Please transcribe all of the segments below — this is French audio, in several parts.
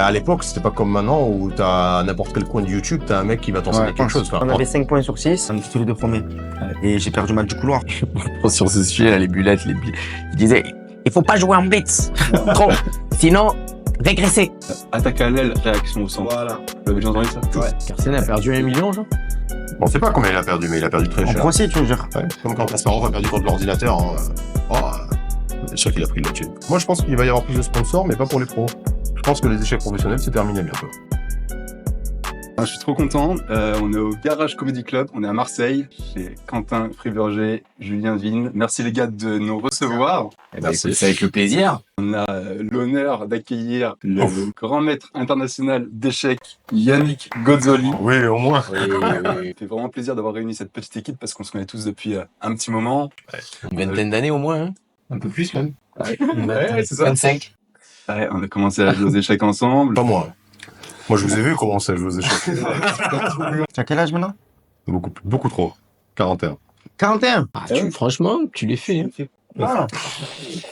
À l'époque, c'était pas comme maintenant où t'as n'importe quel coin de YouTube, t'as un mec qui va t'enseigner quelque chose. On avait 5 points sur 6, on était tous les deux premiers. Et j'ai perdu le match du couloir. Sur ce sujet, là, les bullettes, il disait, il faut pas jouer en blitz. Trop. Sinon, régresser. Attaque à l'aile, réaction au centre. Voilà. Vous avez déjà entendu ça? Ouais. Carsen a perdu 1 million, genre. On sait pas combien il a perdu, mais il a perdu très En cher. pro aussi, tu veux dire. Ouais. Comme quand Kasparov a perdu contre l'ordinateur. Hein. C'est sûr qu'il a pris de la thune. Moi, je pense qu'il va y avoir plus de sponsors, mais pas pour les pros. Je pense que les échecs professionnels, c'est terminé bientôt. Je suis trop content. On est au Garage Comedy Club. On est à Marseille, chez Quentin Friburger, Julien Vigne. Merci les gars de nous recevoir. C'est avec le plaisir. On a l'honneur d'accueillir le grand maître international d'échecs, Yannick Gozzoli. Oui, au moins. Oui. Ça fait vraiment plaisir d'avoir réuni cette petite équipe parce qu'on se connaît tous depuis un petit moment. Une vingtaine d'années au moins, hein. Un peu plus, même. Ouais, c'est ça. 25. Ouais, on a commencé à jouer aux échecs ensemble. Pas moi. Moi, je vous ai vu commencer à jouer aux échecs. Tu as quel âge maintenant? Beaucoup trop. 41. 41. Ah, franchement, tu l'es fait. Hein. Ah.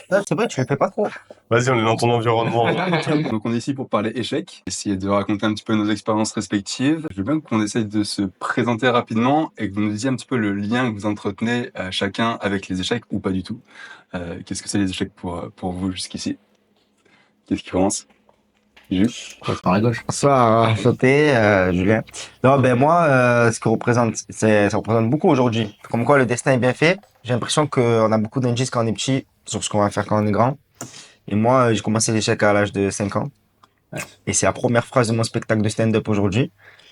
C'est vrai, tu le fais pas trop. Vas-y, on est dans ton environnement. Donc on est ici pour parler échecs, essayer de raconter un petit peu nos expériences respectives. Je veux bien qu'on essaye de se présenter rapidement et que vous nous disiez un petit peu le lien que vous entretenez chacun avec les échecs ou pas du tout. Qu'est-ce que c'est les échecs pour vous jusqu'ici? Qu'est-ce qui commence? Jules? Par la gauche. Bonsoir, enchanté, Julien. Non, ben moi, ce que ça représente beaucoup aujourd'hui. Comme quoi, le destin est bien fait. J'ai l'impression qu'on a beaucoup d'indices quand on est petit sur ce qu'on va faire quand on est grand. Et moi, j'ai commencé l'échec à l'âge de 5 ans. Ouais. Et c'est la première phrase de mon spectacle de stand-up aujourd'hui.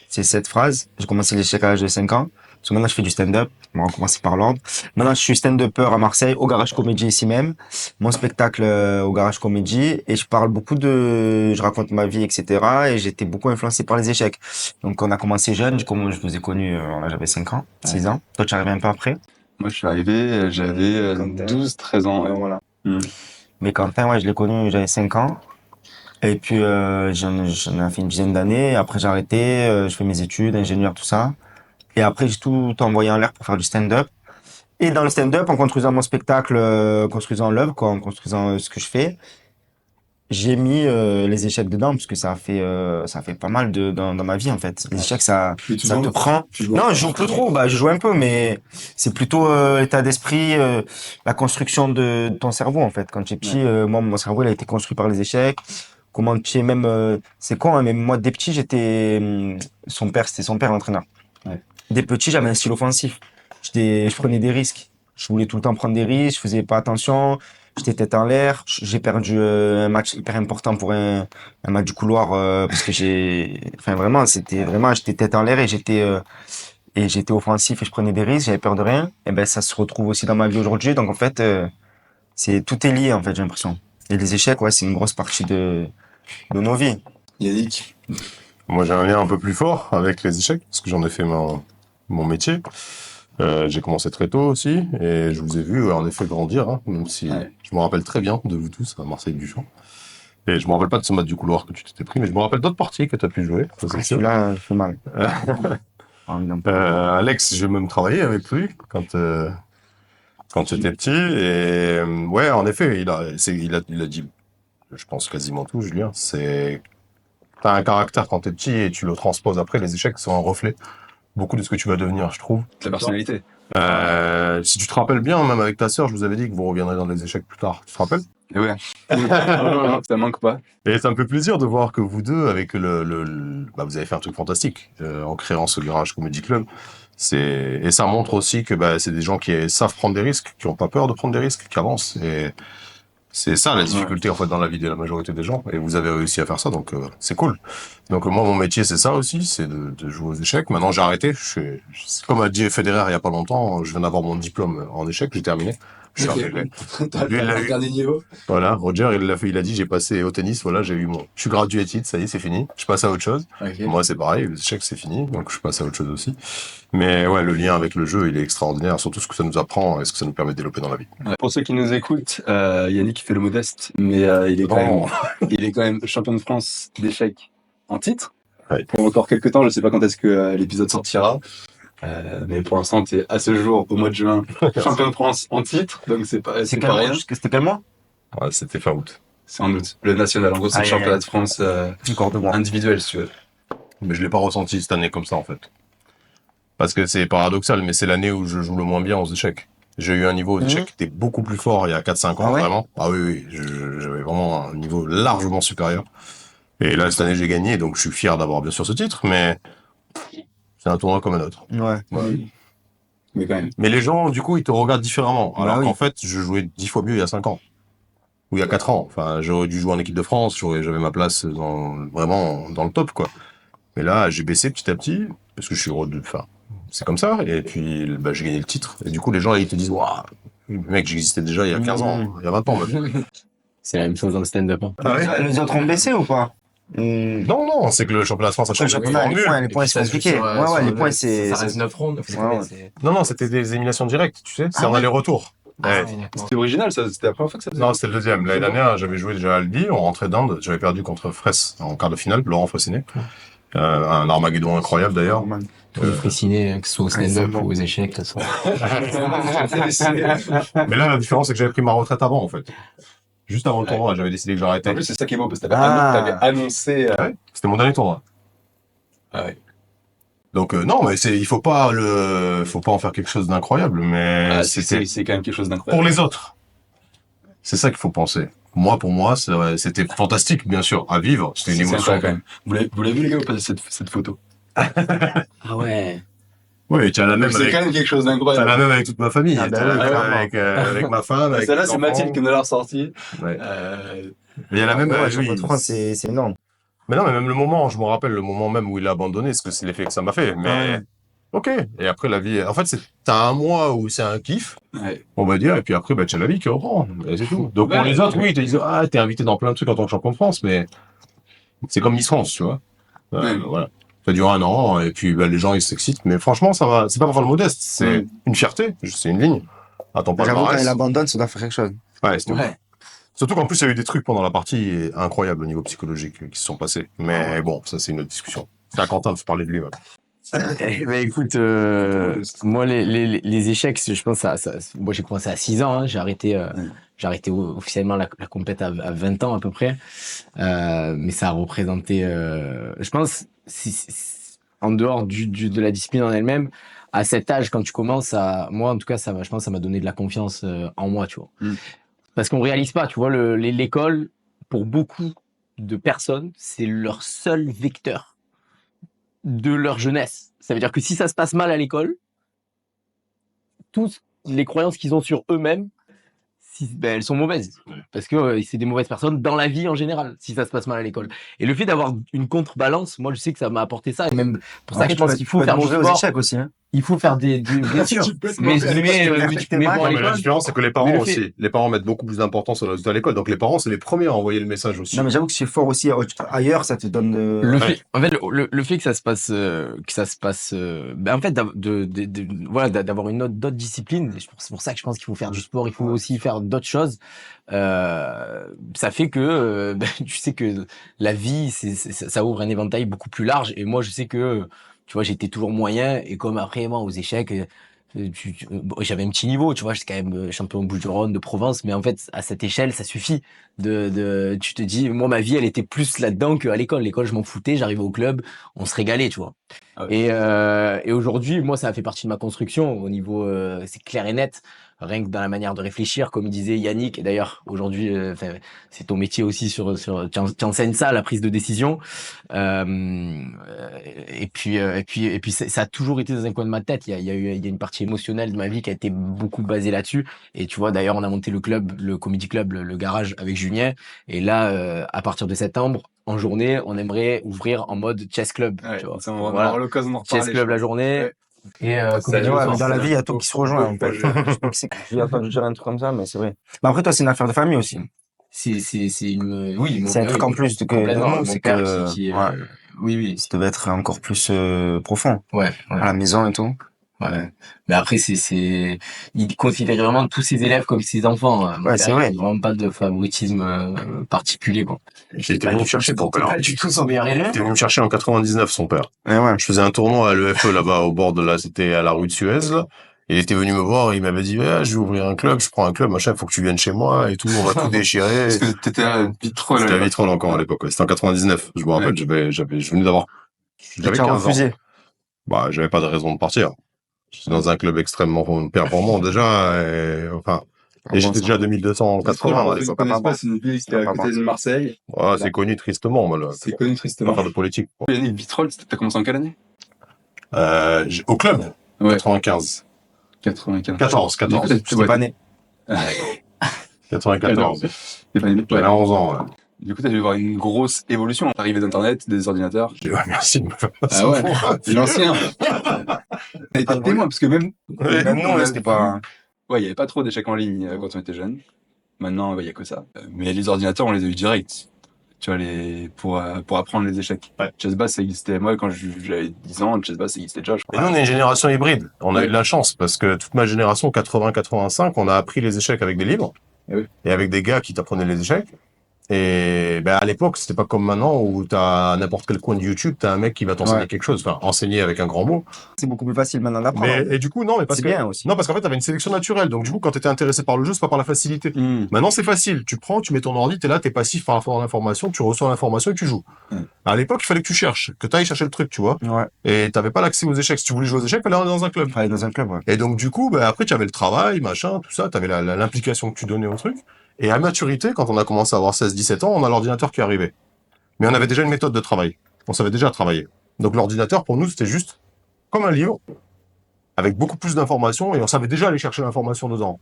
C'est cette phrase. J'ai commencé l'échec à l'âge de 5 ans. Parce que maintenant, je fais du stand-up. On va commencer par l'ordre. Maintenant, je suis stand-upper à Marseille, au Garage Comédie ici même. Mon spectacle au Garage Comédie. Et je parle beaucoup je raconte ma vie, etc. Et j'étais beaucoup influencé par les échecs. Donc, on a commencé jeune. Comme je vous ai connu, là, j'avais 5 ans, 6 ans. Toi, tu arrives un peu après. Moi je suis arrivé, j'avais 12-13 ans. Ouais. Voilà. Mm. Mais Quentin, ouais, je l'ai connu, j'avais 5 ans. Et puis, j'en ai fait une dizaine d'années. Après, j'ai arrêté. Je fais mes études, ingénieur, tout ça. Et après, j'ai tout envoyé en l'air pour faire du stand-up. Et dans le stand-up, en construisant mon spectacle, construisant l'œuvre, quoi, en construisant ce que je fais, j'ai mis les échecs dedans parce que ça a fait pas mal dans ma vie en fait. Les échecs, ça te prend. Non, je joue plus trop. Bah, je joue un peu, mais c'est plutôt l'état d'esprit, la construction de ton cerveau en fait. Quand tu es petit, moi, mon cerveau, il a été construit par les échecs. Comment tu es même, c'est con, hein, mais moi, dès petit, c'était son père l'entraîneur. Ouais. Dès petit, j'avais un style offensif. Je prenais des risques. Je voulais tout le temps prendre des risques. Je faisais pas attention. J'étais tête en l'air. J'ai perdu un match hyper important pour un match du couloir parce que j'étais tête en l'air et j'étais offensif et je prenais des risques. J'avais peur de rien. Et ben ça se retrouve aussi dans ma vie aujourd'hui. Donc en fait, tout est lié en fait. J'ai l'impression. Et les échecs, ouais, c'est une grosse partie de nos vies. Yannick? Moi, j'ai un lien un peu plus fort avec les échecs, parce que j'en ai fait mon métier. J'ai commencé très tôt aussi, et je vous ai vu en effet grandir, hein, même si je me rappelle très bien de vous tous à Marseille-Duchamp. Et je me rappelle pas de ce match du couloir que tu t'étais pris, mais je me rappelle d'autres parties que tu as pu jouer. Ça, c'est sûr. Celui-là, il fait mal. Alex, j'ai même travaillé avec lui quand j'étais petit, et ouais, en effet, il a dit, je pense quasiment tout, Julien. T'as un caractère quand t'es petit et tu le transposes après. Les échecs sont un reflet beaucoup de ce que tu vas devenir, je trouve. La personnalité. Si tu te rappelles bien, même avec ta sœur, je vous avais dit que vous reviendrez dans les échecs plus tard. Tu te rappelles? Et ouais. Non, ça manque pas. Et ça me fait plaisir de voir que vous deux, avec vous avez fait un truc fantastique en créant ce Garage Comedy Club. Et ça montre aussi que c'est des gens qui savent prendre des risques, qui ont pas peur de prendre des risques, qui avancent. Et c'est ça la difficulté en fait dans la vie de la majorité des gens. Et vous avez réussi à faire ça, donc c'est cool. Donc moi, mon métier, c'est ça aussi, c'est de jouer aux échecs. Maintenant, j'ai arrêté. Comme a dit Federer il y a pas longtemps, je viens d'avoir mon diplôme en échecs, j'ai terminé. Je suis arrivé. Lui, il l'a eu. Dernier niveau. Voilà, Roger, il l'a fait, il a dit, j'ai passé au tennis, voilà, je suis graduated, ça y est, c'est fini. Je passe à autre chose. Okay. Moi, c'est pareil, les échecs, c'est fini, donc je passe à autre chose aussi. Mais ouais, le lien avec le jeu, il est extraordinaire, surtout ce que ça nous apprend et ce que ça nous permet de développer dans la vie. Pour ceux qui nous écoutent, Yannick fait le modeste, mais il est quand même champion de France d'échecs en titre. Ouais. Pour encore quelques temps, je sais pas quand est-ce que l'épisode sortira. Mais pour l'instant, t'es à ce jour, au mois de juin, champion de France en titre, donc c'est pas rien. C'était quel mois? Ouais, c'était fin août. C'est en août. Le national, en gros, c'est le Aïe, aïe, championnat aïe. de France Encore de moi. individuel, si tu veux. Mais je l'ai pas ressenti cette année comme ça, en fait. Parce que c'est paradoxal, mais c'est l'année où je joue le moins bien aux échecs. J'ai eu un niveau aux échecs qui était beaucoup plus fort il y a 4-5 ans, Ah ouais vraiment. Ah oui, oui, j'avais vraiment un niveau largement supérieur. Et là, cette année, j'ai gagné, donc je suis fier d'avoir bien sûr ce titre, mais c'est un tournoi comme un autre. Ouais. Mais quand même. Mais les gens, du coup, ils te regardent différemment. Bah Alors oui. qu'en fait, je jouais 10 fois mieux il y a 5 ans. Ou il y a 4 ans. Enfin, j'aurais dû jouer en équipe de France, j'avais ma place vraiment dans le top, quoi. Mais là, j'ai baissé petit à petit, parce que je suis enfin, c'est comme ça, et puis, bah, j'ai gagné le titre. Et du coup, les gens, ils te disent, waouh, mec, j'existais déjà il y a 15 ans, il y a 20 ans, même. C'est la même chose dans le stand-up. Hein. Ah ouais? Les autres ont baissé ou pas? Non, non, c'est que le championnat de France a Le changé. championnat, les points, Et puis c'est ça se joue compliqué. sur, Ouais, sur les le- points, c'est. Ça reste 9 rondes. Ouais. Non, c'était des éliminations directes, tu sais, c'est Ah en ouais? aller-retour. Ah, Ouais. ouais, d'accord. C'était original, ça. C'était la première fois que ça faisait. Non, c'était le deuxième. L'année dernière, j'avais joué déjà à Albi, on rentrait d'Inde, j'avais perdu contre Fraisse en quart de finale, Laurent Fressinet. Un Armageddon incroyable d'ailleurs. Normal. Tous les Fressinet, que ce soit au stand-up c'est bon. ou aux échecs, de toute façon. Mais là, la différence, c'est que j'avais pris ma retraite avant, en fait. Juste avant le tournoi, j'avais décidé que En j'arrêtais. plus, c'est ça qui est beau, parce que Ah. t'avais annoncé. Ouais, c'était mon dernier tournoi. Ah ouais. Donc non, mais il faut pas en faire quelque chose d'incroyable, mais Ah, c'était c'est quand même quelque chose pour d'incroyable. les autres. C'est ça qu'il faut penser. Pour moi, c'était fantastique, bien sûr, à vivre. C'était une C'est émotion. sympa, quand même. Vous l'avez vu, les gars, ou pas, cette photo? Ah ouais. Oui, tu as la même C'est avec, quand même quelque chose t'as d'incroyable. la même avec toute ma famille. Ah bah T'as oui, la même clairement. avec ma femme, avec Celle-là, mes c'est enfants. Mathilde qui nous l'a ressorti. Ouais. Euh, Mais il y a la même, Ouais, oui. championnat de France, c'est énorme. Mais non, mais même le moment, je me rappelle le moment même où il a abandonné, parce que c'est l'effet que ça m'a fait. Mais, ok. Et après, la vie, en fait, t'as un mois où c'est un kiff, ouais. on va dire, et puis après, bah, t'as la vie qui reprend. Et c'est tout. Donc, pour Ouais. les autres, oui, ils te disent, ah, t'es invité dans plein de trucs en tant que champion de France, mais c'est comme Miss France, tu vois. Ouais. Voilà. Ça dure un an, et puis, bah, les gens, ils s'excitent. Mais franchement, ça va, c'est pas pour faire le modeste, c'est une fierté, c'est une ligne. Attends pas le J'avoue, quand palmarès. il abandonne, ça doit faire quelque chose. Ouais, c'est tout. Ouais. Surtout qu'en plus, il y a eu des trucs pendant la partie incroyables au niveau psychologique qui se sont passés. Mais bon, ça, c'est une autre discussion. C'est à Quentin de se parler de lui, ouais. Eh ben, écoute, moi, les échecs, je pense, moi, j'ai commencé à 6 ans, hein, j'ai arrêté officiellement la compète à 20 ans, à peu près. Mais ça a représenté, je pense, en dehors de la discipline en elle-même, à cet âge, quand tu commences moi, en tout cas, je pense, ça m'a donné de la confiance, en moi, tu vois. Parce qu'on réalise pas, tu vois, l'école, pour beaucoup de personnes, c'est leur seul vecteur de leur jeunesse. Ça veut dire que si ça se passe mal à l'école, toutes les croyances qu'ils ont sur eux-mêmes, elles sont mauvaises. Parce que c'est des mauvaises personnes dans la vie en général, si ça se passe mal à l'école. Et le fait d'avoir une contrebalance, moi je sais que ça m'a apporté ça. Et même pour ça, je pense qu'il faut faire du mauvais aux sport. échecs aussi, hein. Il faut faire bien sûr. Mais pour Non, mais la l'école, différence, c'est que les parents mais le aussi. Les parents mettent beaucoup plus d'importance sur le résultat à l'école. Donc, les parents, c'est les premiers à envoyer le message aussi. Non, mais j'avoue que c'est fort aussi. Ailleurs, ça te donne. en fait, le fait que ça se passe, en fait, voilà, d'avoir une d'autres disciplines. C'est pour ça que je pense qu'il faut faire du sport. Il faut aussi faire d'autres choses. Ça fait que, tu sais que la vie, ça ouvre un éventail beaucoup plus large. Et moi, je sais que, tu vois, j'étais toujours moyen. Et comme après, moi, aux échecs, j'avais un petit niveau, tu vois, j'étais quand même champion Bouches-du-Rhône, de Provence, mais en fait, à cette échelle, ça suffit tu te dis, moi, ma vie, elle était plus là-dedans qu'à l'école. L'école, je m'en foutais, j'arrivais au club, on se régalait, tu vois. Ah ouais. Et aujourd'hui, moi, ça a fait partie de ma construction au niveau, c'est clair et net. Rien que dans la manière de réfléchir, comme il disait Yannick, et d'ailleurs, aujourd'hui, c'est ton métier aussi tu enseignes ça, la prise de décision. Et puis, ça a toujours été dans un coin de ma tête. Il y a une partie émotionnelle de ma vie qui a été beaucoup basée là-dessus. Et tu vois, d'ailleurs, on a monté le club, le comedy club, le garage avec Julien. Et là, à partir de septembre, en journée, on aimerait ouvrir en mode chess club. Ouais, Tu vois. ça, on va Voilà. avoir l'occasion d'en reparler. Chess club la journée. Ouais. Et Ça, Ouais, mais dans la vie, il y a tout qui se rejoint, en fait. projet. J'ai entendu dire un truc comme ça, mais c'est vrai. Mais après, toi, c'est une affaire de famille aussi. Oui, C'est un truc en plus que complètement. nous, Mon c'est père que qui ouais, oui. ça devait être encore plus profond Ouais. à la maison et tout. Ouais. Mais après, il considérait vraiment tous ses élèves comme ses enfants. Hein. Ouais, c'est vrai. Vraiment pas de favoritisme particulier, quoi. J'étais venu me chercher ton père. Pas du tout son meilleur élève. J'étais venu me chercher en 99, son père. Et ouais. Je faisais un tournoi à l'EFE là-bas au bord de là, c'était à la rue de Suez, là. Il était venu me voir, il m'avait dit, je vais ouvrir un club, je prends un club, machin, faut que tu viennes chez moi et tout, on va tout déchirer. Parce que t'étais à Vitrolles. J'étais à Vitrolles encore à l'époque, ouais. C'était en 99. Je me rappelle, je venais d'avoir, j'avais Tu as 15 ans. refusé. Bah, j'avais pas de raison de partir. J'étais dans un club extrêmement performant déjà, et j'étais déjà à 2280 à Je l'époque. connais pas, c'est une ville qui était à côté de Marseille. Ouais, c'est connu tristement, moi, là. C'est connu Pas tristement. faire de politique. Yannick, Vitrolles, t'as commencé en quelle année? Au club, Ouais. 95. 95. 14. J'étais pas né. 94. T'es pas né. J'avais 11 ans, ouais. Du coup, t'as dû voir une grosse évolution. L'arrivée d'Internet, des ordinateurs. J'ai dit, ouais, merci de me faire passer. Ah ouais, c'est l'ancien. T'as été témoin, parce que même Même nous, c'était pas. ouais, il y avait pas trop d'échecs en ligne quand on était jeune. Maintenant, il y a que ça. Mais les ordinateurs, on les a eu direct. Tu vois, pour apprendre les échecs. Ouais. Chessbass, ça existait. Moi, quand j'avais 10 ans, Chessbass, ça existait déjà, je Et crois. nous, on est une génération hybride. On a Ouais. eu de la chance parce que toute ma génération, 80-85, on a appris les échecs avec des livres Eh oui. et avec des gars qui t'apprenaient les échecs. Et ben à l'époque, c'était pas comme maintenant où t'as à n'importe quel coin de YouTube, t'as un mec qui va t'enseigner Ouais. quelque chose. Enfin, enseigner avec un grand mot. C'est beaucoup plus facile maintenant d'apprendre. Mais et du coup, non, mais parce C'est que bien aussi. non, parce qu'en fait, t'avais une sélection naturelle. Donc du coup, quand t'étais intéressé par le jeu, c'est pas par la facilité. Maintenant, c'est facile. Tu prends, tu mets ton ordi, t'es là, t'es passif par rapport à l'information, tu reçois l'information et tu joues. À l'époque, il fallait que tu cherches, que t'ailles chercher le truc, tu vois. Ouais. Et t'avais pas l'accès aux échecs. Si tu voulais jouer aux échecs, fallait aller dans un club. Fallait dans un club, ouais. Et donc, du coup, bah, après, tu avais le travail, machin, tout ça, tu avais l'implication que tu donnais au truc. Et à maturité, quand on a commencé à avoir 16-17 ans, on a l'ordinateur qui est arrivé. Mais on avait déjà une méthode de travail. On savait déjà travailler. Donc, l'ordinateur, pour nous, c'était juste comme un livre, avec beaucoup plus d'informations, et on savait déjà aller chercher l'information dedans.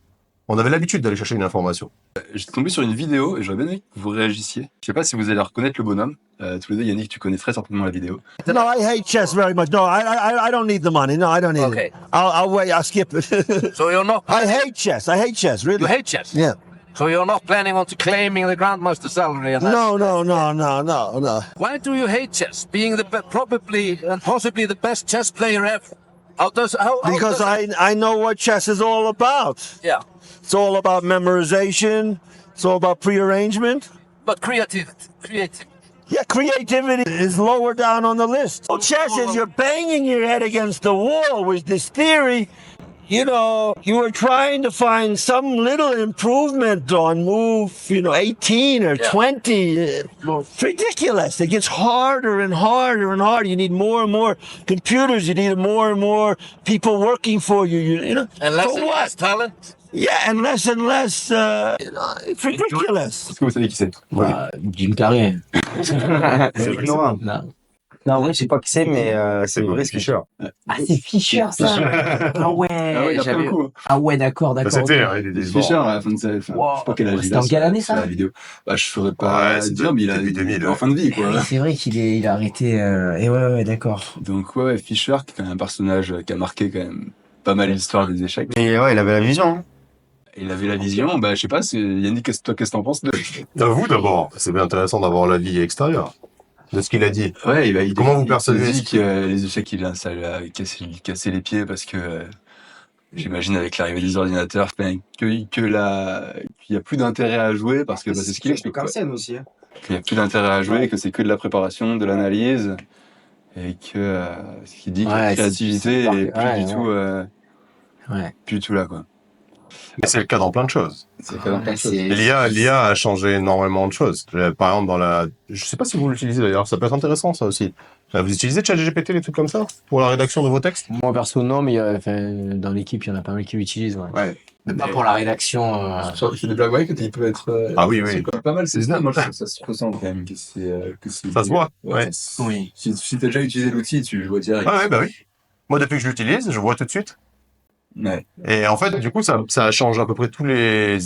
On avait l'habitude d'aller chercher une information. J'étais tombé sur une vidéo et j'aurais bien aimé que vous réagissiez. Je sais pas si vous allez reconnaître le bonhomme. Tous les deux, Yannick, tu connais très certainement la vidéo. No, I hate chess very much. No, I don't need the money. No, I don't need Okay. it. I'll wait. I'll skip it. So you're not I hate chess. I hate chess. Really. you hate chess. Yeah. So you're not planning on claiming the grandmaster salary and that? No, no, no, no, no, no. Why do you hate chess? Being probably and possibly the best chess player ever. How Because does- I know what chess is all about. yeah, It's all about memorization. It's all about prearrangement. but creative. Yeah, creativity is lower down on the list. Oh, chess is you're banging your head against the wall with this theory. You know, you were trying to find some little improvement on move, 18 or 20. It's ridiculous. It gets harder and harder and harder. You need more and more computers. You need more and more people working for you. You know, And less for and what? less talent. Yeah, and less, it's ridiculous. Est-ce que vous savez qui c'est? Bah, Jim Carrey. C'est ignorant. Non. Non, en vrai, je sais pas qui c'est, mais c'est Boris Fischer. Ah, c'est Fischer, ça. Ah ouais, Ah ouais, il a pris un coup. Ah ouais, d'accord, Bah, d'accord. c'était, ok. il était Fischer, à la fin de sa... Enfin, Wow. je sais pas quel âge il C'était a. en quelle année, ça sur la vidéo. Bah, je saurais pas Ouais, c'est dire, mais il a début 2000, il est en fin de vie, quoi. C'est vrai qu'il a arrêté. Et ouais, d'accord. Donc, ouais, Fischer, qui est quand même un personnage qui a marqué quand même pas mal l'histoire des échecs. Mais ouais, il avait la vision. Hein. Il avait la vision, bah, je sais pas, Yannick, qu'est-ce que t'en penses de... À vous d'abord. C'est bien intéressant d'avoir l'avis extérieur de ce qu'il a dit. Ouais, Comment vous percevez Il dit que les échecs, ça lui a cassé les pieds parce que, j'imagine avec l'arrivée des ordinateurs, qu'il y a plus d'intérêt à jouer parce que, bah, c'est ce qu'il explique, quoi. aussi. Hein. Qu'il y a plus d'intérêt à jouer, que c'est que de la préparation, de l'analyse, et que, ce qu'il dit que la Ouais, créativité est plus ouais, du tout, Ouais. plus du tout là, quoi. Et c'est le cas dans plein de choses. C'est quand même plein de choses. L'IA a changé énormément de choses. Par exemple, je sais pas si vous l'utilisez d'ailleurs, ça peut être intéressant ça aussi. Vous utilisez ChatGPT, les trucs comme ça, pour la rédaction de vos textes? Moi, perso, non, mais dans l'équipe, il y en a pas mal qui l'utilisent. Ouais. Ouais. Mais pas pour la rédaction. C'est des blagues, ouais, qu'ils peuvent être, Ah oui, oui. c'est quand même pas mal, c'est ça, moi, je trouve que ça se ressent quand même, que c'est. Ça se voit. Ouais. Oui. Si t'as déjà utilisé l'outil, tu le vois direct. Ah ouais, bah oui. Moi, depuis que je l'utilise, je vois tout de suite. Ouais. Et en fait, du coup, ça change à peu près tous les,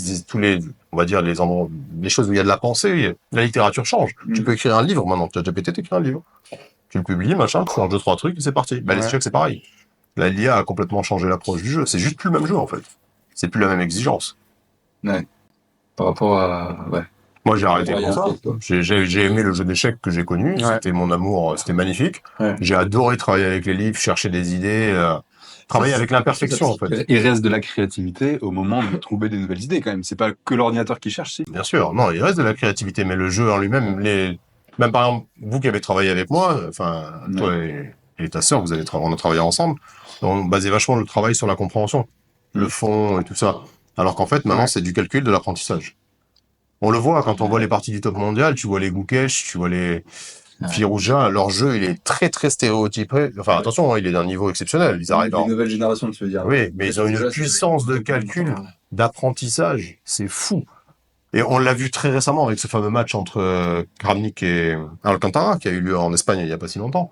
on va dire, les endroits, les choses où il y a de la pensée. La littérature change. Tu peux écrire un livre maintenant. ChatGPT t'écris un livre. Tu le publies, machin, tu changes 2-3 trucs et c'est parti. Bah, les échecs, c'est pareil. La l'IA a complètement changé l'approche du jeu. C'est juste plus le même jeu, en fait. C'est plus la même exigence. Par rapport à, ouais. Moi, j'ai arrêté Ouais, pour ça. J'ai aimé le jeu d'échecs que j'ai connu. Ouais. C'était mon amour. C'était magnifique. Ouais. J'ai adoré travailler avec les livres, chercher des idées, travailler avec l'imperfection, en fait. Il reste de la créativité au moment de trouver des nouvelles idées, quand même. C'est pas que l'ordinateur qui cherche, si. Bien sûr. Non, il reste de la créativité, mais le jeu en lui-même, même par exemple, vous qui avez travaillé avec moi, enfin, toi et ta sœur, on a travaillé ensemble, on basait vachement le travail sur la compréhension, le fond et tout ça. Alors qu'en fait, maintenant, c'est du calcul, de l'apprentissage. On le voit quand on voit les parties du top mondial, tu vois les Gukesh, tu vois les Firouzja, leur jeu, il est très très stéréotypé. Enfin, attention, il est d'un niveau exceptionnel. Ils arrivent Une nouvelle génération, tu veux dire. Oui, mais ils ont une puissance de calcul, d'apprentissage, c'est fou. Et on l'a vu très récemment avec ce fameux match entre Kramnik et Alcantara, qui a eu lieu en Espagne il y a pas si longtemps.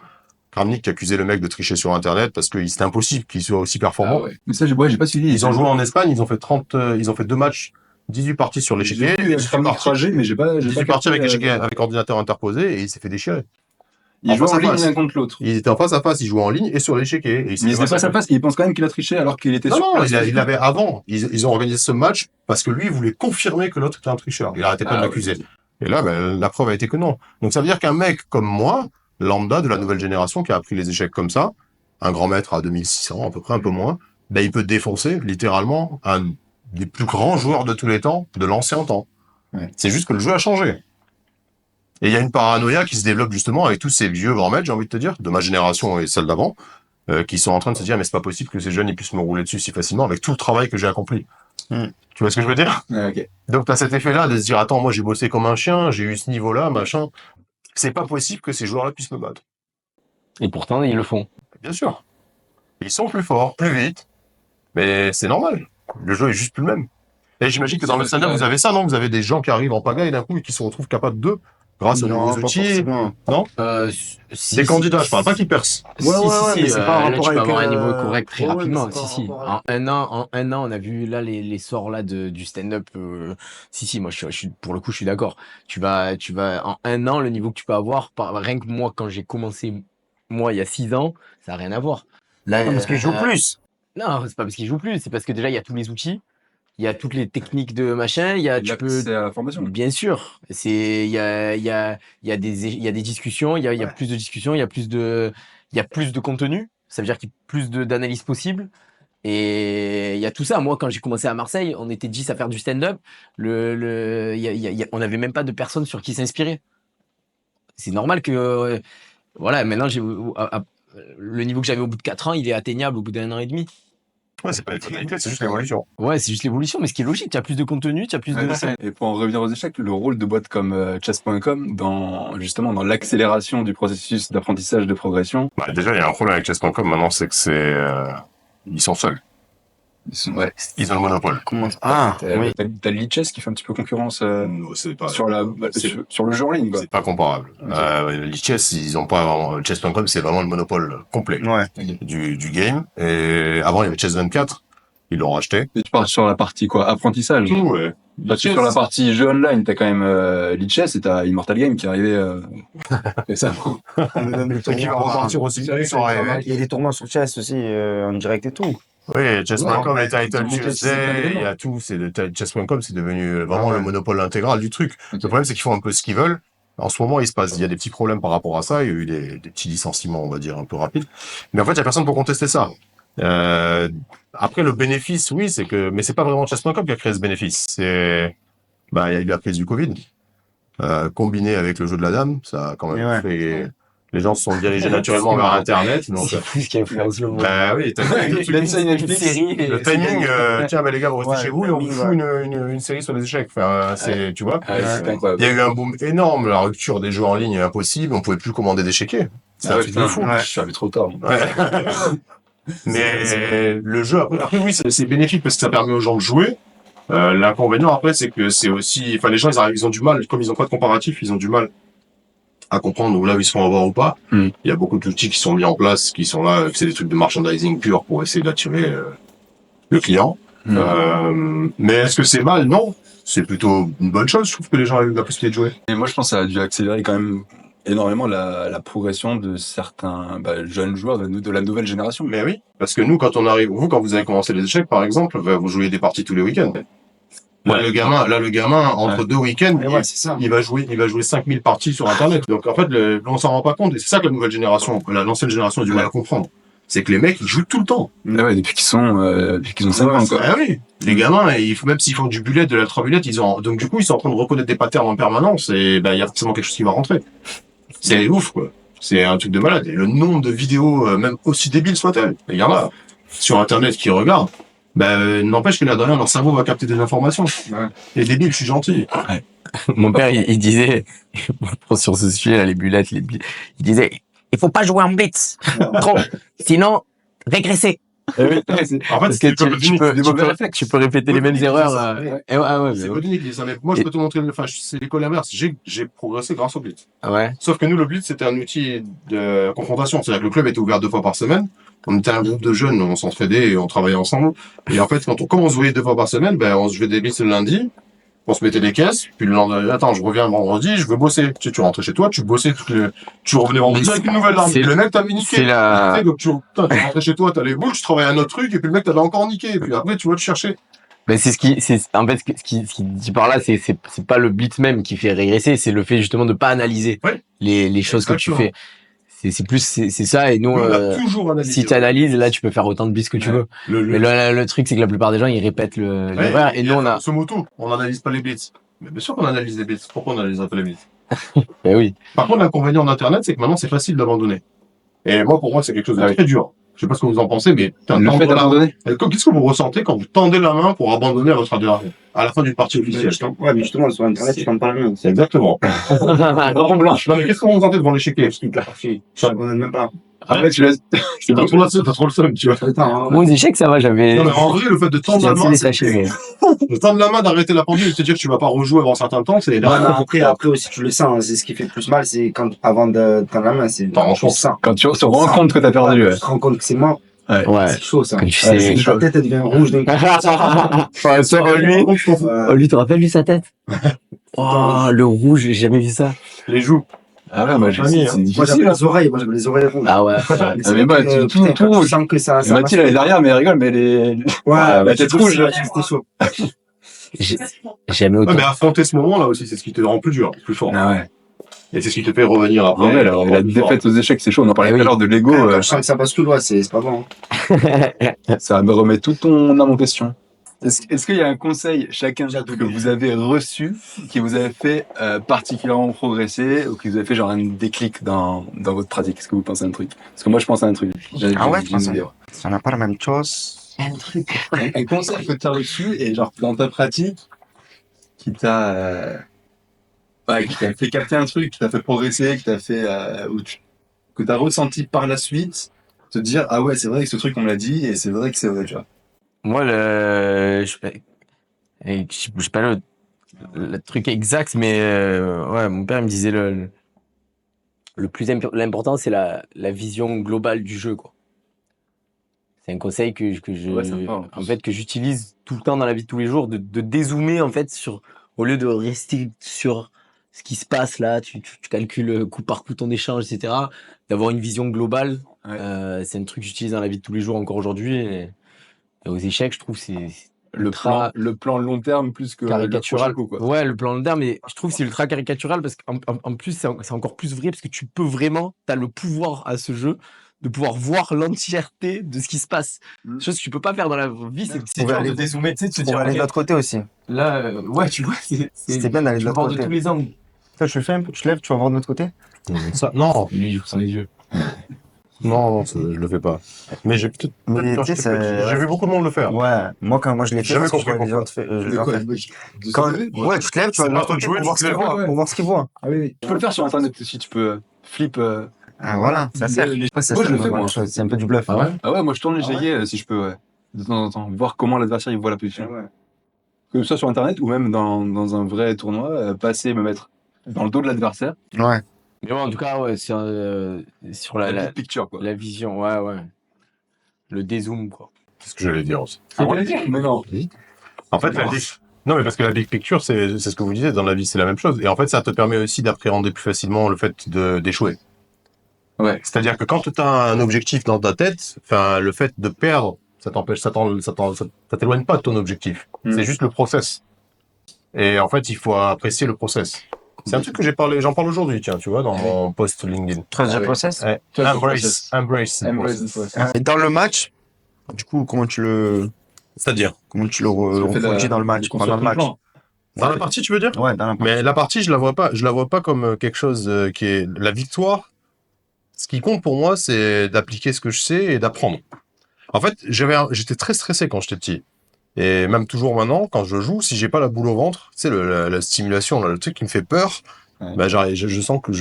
Kramnik qui accusait le mec de tricher sur Internet parce que c'était impossible qu'il soit aussi performant. Mais ça, j'ai pas suivi. Ils ont joué en Espagne, ils ont fait 2 matchs, 18 parties sur l'échiquier, et 18 parties avec échiquier, avec ordinateur interposé, et il s'est fait déchirer. Ils jouent en ligne l'un contre l'autre. Ils étaient en face à face, ils jouaient en ligne et sur l'échiquier. Et Mais ils étaient face à face et ils pensent quand même qu'il a triché alors qu'il était sur non, place. il avait avant. Ils ont organisé ce match parce que lui, il voulait confirmer que l'autre était un tricheur. Il arrêtait pas de l'accuser. Oui. Et là, la preuve a été que non. Donc ça veut dire qu'un mec comme moi, lambda de la nouvelle génération qui a appris les échecs comme ça, un grand maître à 2600 à peu près, un peu moins, il peut défoncer littéralement un des plus grands joueurs de tous les temps, de l'ancien temps. Ouais. C'est juste que le jeu a changé. Et il y a une paranoïa qui se développe justement avec tous ces vieux grands maîtres, j'ai envie de te dire, de ma génération et celle d'avant, qui sont en train de se dire mais c'est pas possible que ces jeunes ils puissent me rouler dessus si facilement avec tout le travail que j'ai accompli. Tu vois ce que je veux dire? Ok. Donc t'as cet effet-là de se dire attends, moi j'ai bossé comme un chien, j'ai eu ce niveau-là, machin. C'est pas possible que ces joueurs-là puissent me battre. Et pourtant, ils le font. Bien sûr. Ils sont plus forts, plus vite. Mais c'est normal. Le jeu est juste plus le même. Et j'imagine que dans le stand-up, vous avez ça, non? Vous avez des gens qui arrivent en pagaille d'un coup et qui se retrouvent capables d'eux, grâce aux nouveaux outils. Non? Des candidats, je parle pas qui percent. Si, mais c'est pas un rapport avec avoir un niveau correct très rapidement. Si. En un an, on a vu là les sorts là du stand-up. Si, moi je suis pour le coup, je suis d'accord. Tu vas en un an le niveau que tu peux avoir. Rien que moi quand j'ai commencé, moi il y a 6 ans, ça a rien à voir. Là, Parce qu'ils jouent plus. Non, c'est pas parce qu'ils jouent plus, c'est parce que déjà il y a tous les outils. Il y a toutes les techniques de machin, C'est à la formation. bien sûr, il y a des discussions, il y a plus de discussions, il y a plus de contenu, ça veut dire qu'il y a plus d'analyse possible. Et il y a tout ça. Moi, quand j'ai commencé à Marseille, on était 10 à faire du stand-up. On n'avait même pas de personnes sur qui s'inspirer. C'est normal que, voilà, maintenant, le niveau que j'avais au bout de 4 ans, il est atteignable au bout d'1 an et demi. Ouais, c'est pas la tonalité, c'est juste l'évolution. Ouais, c'est juste l'évolution, mais ce qui est logique, tu as plus de contenu, tu as plus de... Et pour en revenir aux échecs, le rôle de boîtes comme chess.com justement dans l'accélération du processus d'apprentissage de progression. Déjà, il y a un problème avec chess.com maintenant, c'est que ils sont seuls. Ouais. Ils ont le monopole. Oui. T'as Lichess qui fait un petit peu concurrence Non, c'est pas, sur le jeu en ligne, quoi. c'est pas comparable. Lichess, ils ont pas vraiment, chess.com, c'est vraiment le monopole complet. Ouais. Du game. Et avant, il y avait Chess24. Ils l'ont racheté. Et tu parles sur la partie, quoi, apprentissage. Ouais. Parce que sur la partie jeu online, t'as quand même Lichess et t'as Immortal Game qui est arrivé, et ça. Qui va repartir aussi. Il y a des tournois sur chess aussi, en direct et tout. Oui, chess.com, les Title Tuesday, il y a tout. Chess.com, c'est devenu vraiment le monopole intégral du truc. Le problème, c'est qu'ils font un peu ce qu'ils veulent. En ce moment, il y a des petits problèmes par rapport à ça. Il y a eu des petits licenciements, on va dire, un peu rapides. Mais en fait, il y a personne pour contester ça. Après, le bénéfice, oui, mais c'est pas vraiment chess.com qui a créé ce bénéfice. Il y a eu la crise du Covid, combiné avec le jeu de la dame. Ça a quand même fait, les gens se sont dirigés naturellement vers Internet. Donc, C'est plus ce qui influence le monde. bah oui, le timing, tiens, les gars, vous restez chez vous et on vous fout une série sur les échecs. Enfin, tu vois. C'est incroyable. Il y a eu un boom énorme, la rupture des jeux en ligne est impossible, on pouvait plus commander d'échequier. C'est un truc de fou. Je suis arrivé trop tard. Ouais. Mais le jeu, après oui, c'est bénéfique parce que ça permet aux gens de jouer. L'inconvénient après, c'est que c'est aussi, enfin, les gens, ils ont du mal, comme ils ont pas de comparatif, ils ont du mal à comprendre là où ils se font avoir ou pas. Il y a beaucoup d'outils qui sont mis en place, qui sont là, c'est des trucs de merchandising pur pour essayer d'attirer le client. Mais est-ce que c'est mal? Non. C'est plutôt une bonne chose, je trouve, que les gens aient la possibilité de jouer. Et moi, je pense que ça a dû accélérer quand même énormément la progression de certains jeunes joueurs de la nouvelle génération. Mais oui, parce que nous, quand vous avez commencé les échecs, par exemple, vous jouez des parties tous les week-ends. Là, le gamin, entre 2 week-ends, il va jouer 5000 parties sur Internet. Donc, en fait, on s'en rend pas compte. Et c'est ça que la nouvelle génération, l'ancienne génération a du mal à comprendre. C'est que les mecs, ils jouent tout le temps. Ah ouais, depuis qu'ils ont 5 ans, quoi. Ah oui. Les gamins, même s'ils font du bullet, de l'ultra bullet, donc du coup, ils sont en train de reconnaître des patterns en permanence et il y a forcément quelque chose qui va rentrer. C'est ouf, quoi. C'est un truc de malade. Et le nombre de vidéos, même aussi débiles soient-elles, il y en a sur Internet qui regardent. N'empêche que là, derrière, leur cerveau va capter des informations. Ouais. Et débile, je suis gentil. Mon père, il disait, sur ce sujet, là, les bulettes, il disait, il faut pas jouer en blitz. Trop. Sinon, régresser. En fait, Parce que tu peux répéter les mêmes erreurs. C'est pas unique, moi, je peux te montrer, c'est l'école inverse. J'ai progressé grâce au blitz. Ouais. Sauf que nous, le blitz, c'était un outil de confrontation. C'est-à-dire que le club était ouvert 2 fois par semaine. On était un groupe de jeunes, on s'entraidait et on travaillait ensemble. Et en fait, comme on se voyait 2 fois par semaine, on se jouait des blitz le lundi. On se mettait des caisses, puis le lendemain, attends, je reviens vendredi, je veux bosser. Tu rentrais chez toi, tu bossais tu revenais vendredi avec une nouvelle arme. Le mec t'a niqué. Donc tu rentrais chez toi, t'as les boules, tu travaillais un autre truc, et puis le mec t'avait encore niqué. Et puis après, tu vas te chercher. Mais c'est en fait, ce qui dit par là, c'est pas le blitz même qui fait régresser, c'est le fait justement de pas analyser les choses que tu fais. C'est ça, et nous, on a toujours analysé. Si tu analyses, là, tu peux faire autant de blitz que tu veux. Mais le truc, c'est que la plupart des gens, ils répètent l'erreur, et nous, on a... Ce moto, on n'analyse pas les blitz. Mais bien sûr qu'on analyse les blitz. Pourquoi on n'analyse pas les blitz? Ben oui. Par contre, l'inconvénient d'Internet, c'est que maintenant, c'est facile d'abandonner. Et moi, pour moi, c'est quelque chose de très dur. Je sais pas ce que vous en pensez, mais le fait d'abandonner. Qu'est-ce que vous ressentez quand vous tendez la main pour abandonner à votre adversaire à la fin d'une partie officielle? Ouais, mais justement, sur Internet, tu tends pas la main. C'est exactement. Non, mais qu'est-ce que vous ressentez devant l'échiquier? Je abandonne même pas. Après, tu laisses. T'as trop le seum, tu vois. Bon, aux échecs, ça va, j'avais... Non, mais en vrai, le fait de tendre la main, mais... de tendre la main, d'arrêter la pendule et de te dire que tu vas pas rejouer avant un certain temps, c'est... Après aussi, tu le sens, hein, c'est ce qui fait le plus mal, c'est avant de tendre la main, c'est ça. Quand tu te rends compte que t'as perdu, Tu te rends compte que c'est mort. Ouais. C'est chaud, ça. Quand tu sais... Ta tête, elle devient rouge d'un coup. Lui, tu te rappelles, lui, sa tête? Oh, le rouge, j'ai jamais vu ça. Les joues. Ah ouais, moi, c'est Moi, j'avais difficile. les oreilles, rouges. Ah ouais. Mais moi, tout rouge. Je sens que ça. Mathilde, elle est derrière, mais elle rigole, mais la tête rouge. C'était chaud. J'ai jamais Ouais, autant. mais affronter ce moment-là aussi, c'est ce qui te rend plus dur, plus fort. Ah ouais. Et c'est ce qui te fait revenir après. En vrai, la défaite aux échecs, c'est chaud. On en parlait tout à l'heure de l'ego. Je sens que ça passe tout droit, c'est pas bon. Ça me remet tout ton âme en question. Est-ce qu'il y a un conseil chacun que vous avez reçu qui vous avait fait particulièrement progresser ou qui vous a fait genre un déclic dans votre pratique? Est-ce que vous pensez à un truc? Parce que moi, je pense à un truc. Ah ouais, je pense ça n'a pas la même chose. Un conseil que tu as reçu et genre dans ta pratique qui t'a fait capter un truc, qui t'a fait progresser, qui t'a fait que t'as ressenti par la suite, te dire ah ouais c'est vrai que ce truc on me l'a dit et c'est vrai que c'est vrai, tu vois. Moi, je sais pas le truc exact, mais ouais, mon père il me disait l'important c'est la vision globale du jeu, quoi. C'est un conseil que j'utilise tout le temps dans la vie de tous les jours, de dézoomer en fait au lieu de rester sur ce qui se passe là, tu calcules coup par coup ton échange, etc. D'avoir une vision globale, c'est un truc que j'utilise dans la vie de tous les jours encore aujourd'hui. Et aux échecs, je trouve c'est le plan long terme plus que caricatural. Le coup, quoi. Ouais, le plan long terme, mais je trouve que c'est ultra caricatural parce qu'en plus c'est encore plus vrai parce que tu peux vraiment, t'as le pouvoir à ce jeu de pouvoir voir l'entièreté de ce qui se passe. Chose que tu peux pas faire dans la vie, c'est dur de dézoomer, tu sais, de se dire aller de l'autre côté aussi. là, ouais, tu vois, C'est bien d'aller de l'autre voir de côté. tous les angles. Toi, tu le fais un peu, tu te lèves, tu vas voir de l'autre côté. Ça, non, Lui, il joue sans les yeux. non, je le fais pas. Mais j'ai peut-être. Mais quand tu sais, j'étais petit, j'ai vu beaucoup de monde le faire. Ouais, moi quand je l'ai fait, Jamais parce que je compris vois des gens le faire. Ouais, Tu te lèves, tu vas de l'autre côté pour voir ce qu'ils voient. Pour voir ce qu'ils voient. Ah oui. Tu peux le faire sur internet aussi, tu peux flip. Ah voilà, ça sert. Moi, je le fais, moi. C'est un peu du bluff. Ah ouais? Ah ouais, moi je tourne les jailliers si je peux, ouais. De temps en temps, voir comment l'adversaire il voit la position. Que ce soit sur internet ou même dans un vrai tournoi, passer, me mettre dans le dos de l'adversaire. Ouais. Mais ouais, en tout cas, ouais, sur la big picture, quoi. la vision, ouais. Le dézoom, quoi. C'est ce que j'allais dire aussi. Ah ouais, mais non. En fait, non, mais parce que la big picture, c'est ce que vous disiez, dans la vie, c'est la même chose. Et en fait, ça te permet aussi d'appréhender plus facilement le fait d'échouer. Ouais. C'est-à-dire que quand tu as un objectif dans ta tête, enfin, le fait de perdre, ça t'éloigne pas de ton objectif. C'est juste le process. Et en fait, il faut apprécier le process. C'est un truc que j'en parle aujourd'hui, tiens, tu vois, dans mon post LinkedIn. Trust the process. Ouais. Embrace the process. Et dans le match, du coup, comment tu le C'est-à-dire? refroidis dans le match, pendant le match. Dans la partie, tu veux dire? Ouais, dans la partie. Mais la partie, je la vois pas comme quelque chose qui est la victoire. Ce qui compte pour moi, c'est d'appliquer ce que je sais et d'apprendre. En fait, j'étais très stressé quand j'étais petit. Et même toujours maintenant, quand je joue, si j'ai pas la boule au ventre, tu sais, la stimulation, là, le truc qui me fait peur, Ouais. bah, je sens que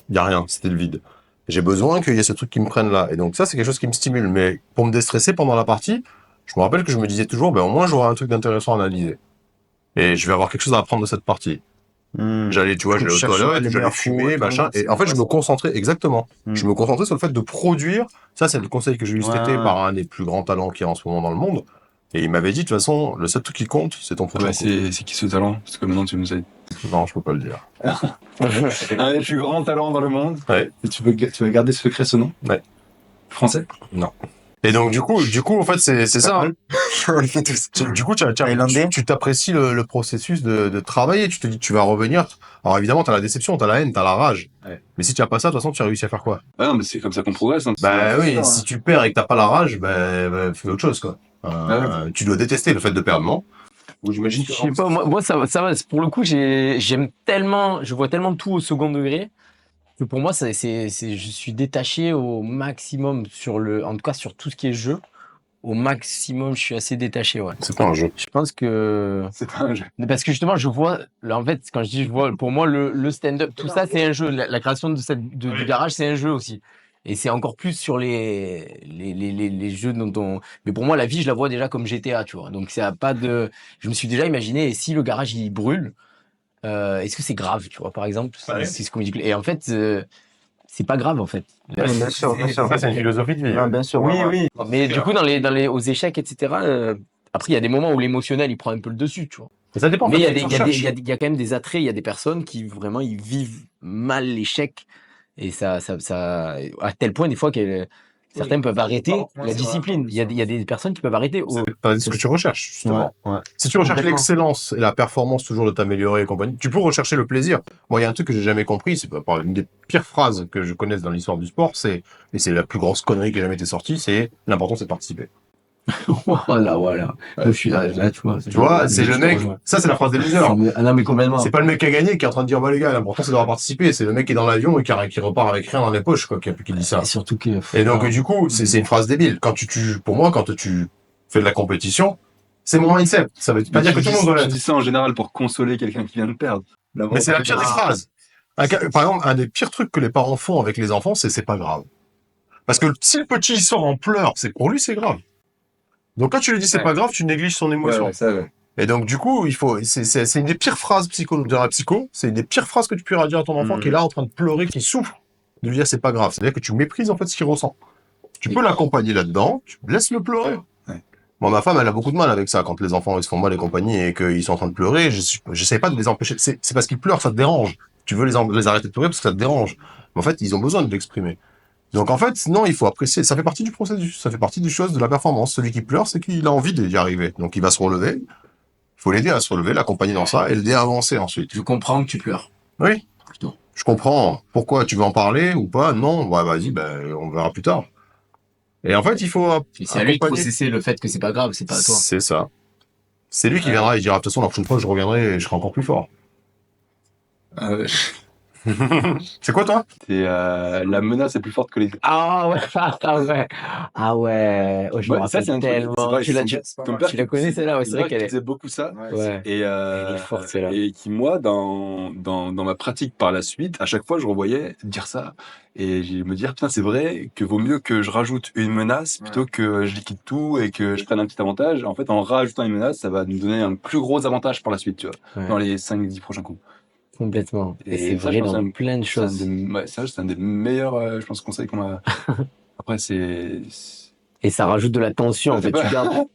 y a rien, c'était le vide. J'ai besoin qu'il y ait ce truc qui me prenne là. Et donc ça, c'est quelque chose qui me stimule. Mais pour me déstresser pendant la partie, je me rappelle que je me disais toujours, ben, au moins, j'aurai un truc d'intéressant à analyser. Et je vais avoir quelque chose à apprendre de cette partie. J'allais, tu vois, Tu j'allais aux cherches les toilettes, j'allais meilleurs fumer, coups et machin. tout, Et en fait, je me concentrais, exactement. Mm. Je me concentrais sur le fait de produire. Ça, c'est le conseil que j'ai eu cet Ouais, été ouais. par un des plus grands talents qu'il y a en ce moment dans le monde. Et il m'avait dit, de toute façon, le seul truc qui compte, c'est ton prochain coup. C'est qui ce talent? Parce que maintenant tu nous as dit. Non, je peux pas le dire. Un des plus grands talents dans le monde. Ouais. Et tu veux garder secret ce nom? Ouais. Français? Et donc, du coup, en fait, c'est ça. Du coup, Thaïlandais. tu t'apprécies le processus de travailler. Tu te dis, tu vas revenir. Alors, évidemment, t'as la déception, t'as la haine, t'as la rage. Ouais. Mais si tu as pas ça, de toute façon, tu as réussi à faire quoi? Ah non, mais c'est comme ça qu'on progresse. Hein. Bah oui, si tu perds et que t'as pas la rage, fais autre chose, quoi. Tu dois détester le fait de perdre, non? Ou j'imagine que... Je sais pas, moi ça va. Pour le coup, j'aime tellement, je vois tellement tout au second degré que pour moi, je suis détaché au maximum en tout cas sur tout ce qui est jeu. Au maximum, je suis assez détaché, ouais. C'est pas un jeu. Je pense que C'est pas un jeu. parce que justement, je vois, là, en fait, quand je dis je vois, pour moi, le stand-up, tout ça, c'est un jeu. La création du garage, c'est un jeu aussi. Et c'est encore plus sur les jeux dont on. Mais pour moi, la vie, je la vois déjà comme GTA, tu vois. Donc, ça a pas de. Je me suis déjà imaginé, et si le garage il brûle, est-ce que c'est grave, tu vois, par exemple? Ouais. C'est ce qu'on me dit. Et en fait, c'est pas grave, en fait. Bien sûr, bien sûr. Ça, c'est une philosophie de vie. Non, bien sûr. Oui. Mais du coup, aux échecs, etc., après, il y a des moments où l'émotionnel, il prend un peu le dessus, tu vois. Mais ça dépend. Mais il y a de ce que tu recherches. il y a quand même des attraits, il y a des personnes qui vraiment, ils vivent mal l'échec. Et ça, à tel point, des fois, certains peuvent arrêter la discipline. Il y a des personnes qui peuvent arrêter. C'est pas ce que tu recherches, justement. Ouais. Si tu recherches Complètement. l'excellence et la performance toujours de t'améliorer et compagnie, tu peux rechercher le plaisir. Moi, il y a un truc que j'ai jamais compris, c'est pas une des pires phrases que je connaisse dans l'histoire du sport, et c'est la plus grosse connerie qui a jamais été sortie, c'est l'important c'est de participer. Voilà. Moi, je suis là, tu vois. Tu vois, c'est le mec, ça c'est la phrase des losers. Non, mais complètement. C'est pas le mec qui a gagné qui est en train de dire, bah les gars, l'important c'est d'avoir participé, c'est le mec qui est dans l'avion et qui repart avec rien dans les poches, quoi, qui dit ça. Et surtout que. Et donc, du coup, c'est une phrase débile. Pour moi, quand tu fais de la compétition, c'est mon mindset. Ça veut pas dire que tout le monde doit Tu l'être. dis ça en général pour consoler quelqu'un qui vient de perdre. Mais c'est la pire des phrases. Par exemple, un des pires trucs que les parents font avec les enfants, c'est pas grave. Parce que si le petit sort en pleurs, c'est que pour lui, c'est grave. Donc quand tu lui dis c'est pas grave, tu négliges son émotion. Ouais. Et donc, du coup, c'est une des pires phrases dans la psycho, c'est une des pires phrases que tu peux dire à ton enfant qui est là en train de pleurer, qui souffre, de lui dire c'est pas grave. C'est-à-dire que tu méprises en fait ce qu'il ressent. Tu peux l'accompagner là-dedans, tu laisses le pleurer. Ouais. Moi, ma femme, elle a beaucoup de mal avec ça quand les enfants ils se font mal et compagnie et qu'ils sont en train de pleurer. J'essaie pas de les empêcher. C'est parce qu'ils pleurent, ça te dérange. Tu veux les arrêter de pleurer parce que ça te dérange. Mais en fait, ils ont besoin de l'exprimer. Donc en fait, non, il faut apprécier. Ça fait partie du processus, ça fait partie des choses de la performance. Celui qui pleure, c'est qu'il a envie d'y arriver. Donc il va se relever. Il faut l'aider à se relever, l'accompagner dans ça et l'aider à avancer ensuite. Je comprends que tu pleures. Oui. Plutôt. Je comprends. Pourquoi tu veux en parler ou pas? Non. Ouais, vas-y, on verra plus tard. Et en fait, il faut C'est à lui de accompagner. processer le fait que c'est pas grave, c'est pas à toi. C'est ça. C'est lui qui viendra et dira, de toute façon, la prochaine fois, je reviendrai et je serai encore plus fort. C'est quoi, toi? La menace est plus forte que les. Ah ouais. Oh, je me Ouais, ça, rappelle c'est un truc. tellement. C'est vrai, ton père Tu la connais celle-là? Ouais, c'est vrai qu'elle qui est. faisait beaucoup ça. Ouais. Et, Elle est forte, celle-là. et qui, moi, dans ma pratique par la suite, à chaque fois, je revoyais dire ça. Et je me dire, putain, c'est vrai que vaut mieux que je rajoute une menace plutôt que je liquide tout et que je prenne un petit avantage. En fait, en rajoutant une menace, ça va nous donner un plus gros avantage par la suite, tu vois, Ouais. dans les 5-10 prochains coups. Complètement. Et c'est ça, vrai je pense, dans plein de choses. C'est un des meilleurs, je pense, conseils qu'on m'a. Après, c'est. Et ça rajoute de la tension, en fait. Tu gardes.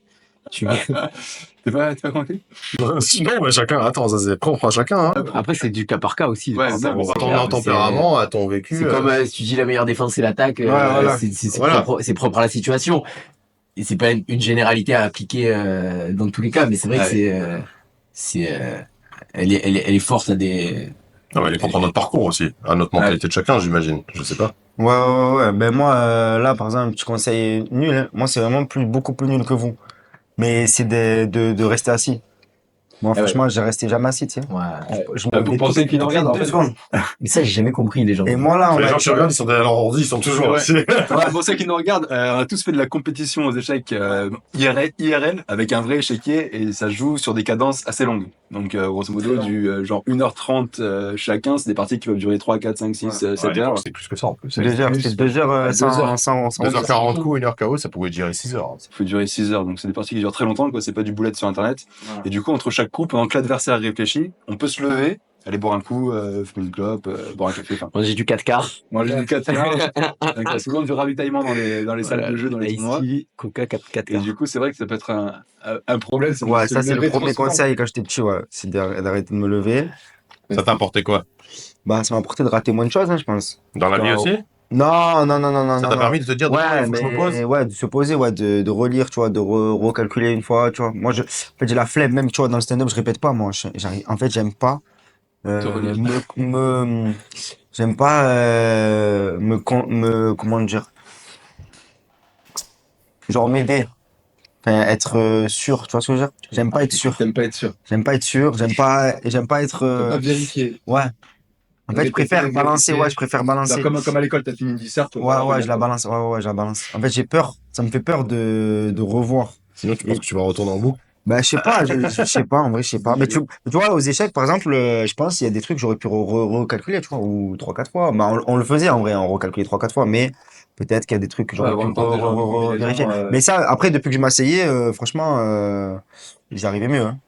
T'es pas convaincu? Non, mais chacun, attends, ça c'est propre à chacun, hein. Après, c'est du cas par cas aussi. Ouais, C'est ça, clair, bon, À c'est ton clair, tempérament, à ton vécu. C'est comme si tu dis la meilleure défense c'est l'attaque, voilà. c'est Voilà. propre à la situation. Et c'est pas une généralité à appliquer dans tous les cas, mais c'est vrai que elle est forte à des. Non, mais elle est propre à notre parcours aussi, à notre mentalité de chacun, j'imagine. Je sais pas. Ouais. Ben moi, là, par exemple, petit conseil nul. Hein. Moi, c'est vraiment beaucoup plus nul que vous. Mais c'est de rester assis. Moi, Ah ouais. franchement, j'ai resté jamais assis, tu sais. Ouais. Je Vous pensez qu'il en regarde en 2 fait secondes. Mais ça, j'ai jamais compris, les gens. Et moi, là, on Les va gens qui regardent, ils sont derrière leur ordi, ils sont toujours Ouais. assis. Ouais, pour ceux qui nous regardent, on a tous fait de la compétition aux échecs IRL avec un vrai échiquier et ça joue sur des cadences assez longues. Donc grosso modo du genre 1h30 chacun, c'est des parties qui peuvent durer 3, 4, 5, 6, 7 heures. C'est plus que ça en plus. 2 heures, c'était 2 heures Ouais, 2 heures. sans 2h40 coup, 1h KO, ça pouvait durer 6 heures. Il faut durer 6 heures, donc c'est des parties qui durent très longtemps, quoi. C'est pas du boulette sur internet. Et du coup, entre chaque coup, pendant que l'adversaire réfléchit, on peut se lever, aller boire un coup, fumer une clope, boire un café, enfin. Moi, j'ai du 4 quarts. Moi, j'ai du 4 quarts. Donc, il y a souvent du ravitaillement dans les salles de jeu, dans les tournois. Ici, Coca 4 Et quarts. du coup, c'est vrai que ça peut être un problème. de Ouais, se ça, c'est le lever trop premier souvent. conseil quand j'étais petit, ouais. C'est d'arrêter de me lever. Ça t'a apporté quoi? Bah, ça m'a apporté de rater moins de choses, hein, je pense. Dans la vie Non. aussi? Non. Ça non, t'a non. permis de te dire, Ouais, il faut que je me pose? mais ouais, de se poser, ouais, de relire, tu vois, de recalculer une fois, tu vois. Moi, en fait, j'ai la flemme, même, tu vois, dans le stand-up, je répète pas, moi. En fait, j'aime pas, Te relire. j'aime pas, comment dire, genre m'aider. Enfin, être sûr, tu vois ce que je veux dire? J'aime pas être sûr. T'aimes pas être sûr. J'aime pas être sûr, j'aime pas être, T'aimes pas vérifier. ouais. En fait, je préfère balancer, ouais, je préfère balancer. Comme à l'école, t'as fait une disserte. Ouais, je la balance, ouais, je la balance. En fait, j'ai peur, ça me fait peur de revoir. Sinon, tu penses que tu vas retourner en boucle? Bah, je sais pas, je sais pas, en vrai, je sais pas. Mais tu vois, aux échecs, par exemple, je pense qu'il y a des trucs que j'aurais pu recalculer, tu vois, ou 3-4 fois. Bah, on le faisait, en vrai, on recalculait 3-4 fois, mais peut-être qu'il y a des trucs que j'aurais Ouais, pu avant de tenter genre de combinaison, vérifier. Mais ça, après, depuis que je m'asseyais, franchement, j'y arrivais mieux, hein.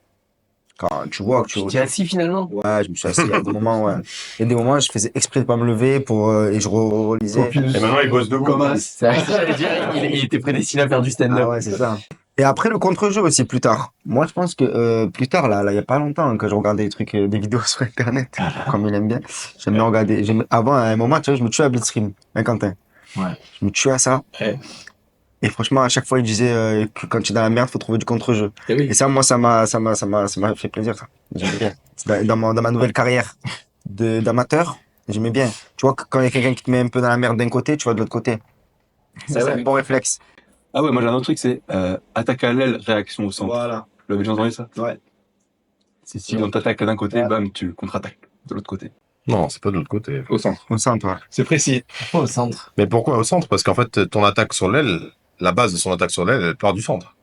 Quand tu vois que Tu t'es assis finalement? ouais, je me suis assis, il y a des moments, ouais. Il y a des moments, je faisais exprès de pas me lever et je relisais. Et maintenant, il bosse debout. C'est ça, j'allais dire, il était prédestiné à faire du stand-up. Ah ouais, c'est ça. Et après le contre-jeu aussi plus tard. Moi je pense que plus tard là il y a pas longtemps que je regardais des trucs des vidéos sur internet comme il aime bien. J'aime bien regarder avant à un moment tu vois je me tuais à Blitzkrieg, hein Quentin. Ouais. Je me tuais à ça. Ouais. Et franchement à chaque fois il disait que quand tu es dans la merde faut trouver du contre-jeu. Et oui. Et ça moi ça m'a fait plaisir ça. J'aimais bien. C'est dans ma nouvelle carrière d'amateur, j'aimais bien. Tu vois quand il y a quelqu'un qui te met un peu dans la merde d'un côté, tu vois de l'autre côté. Ça, c'est un bon réflexe. Ah ouais, moi j'ai un autre truc, c'est attaque à l'aile, réaction au centre. Voilà. Vous l'avez déjà entendu ça? Ouais. C'est si on t'attaque d'un côté, bam, tu contre-attaques de l'autre côté. Non, c'est pas de l'autre côté. Au centre. Au centre, ouais. C'est précis. Au centre. Mais pourquoi au centre? Parce qu'en fait, ton attaque sur l'aile, la base de son attaque sur l'aile, elle part du centre.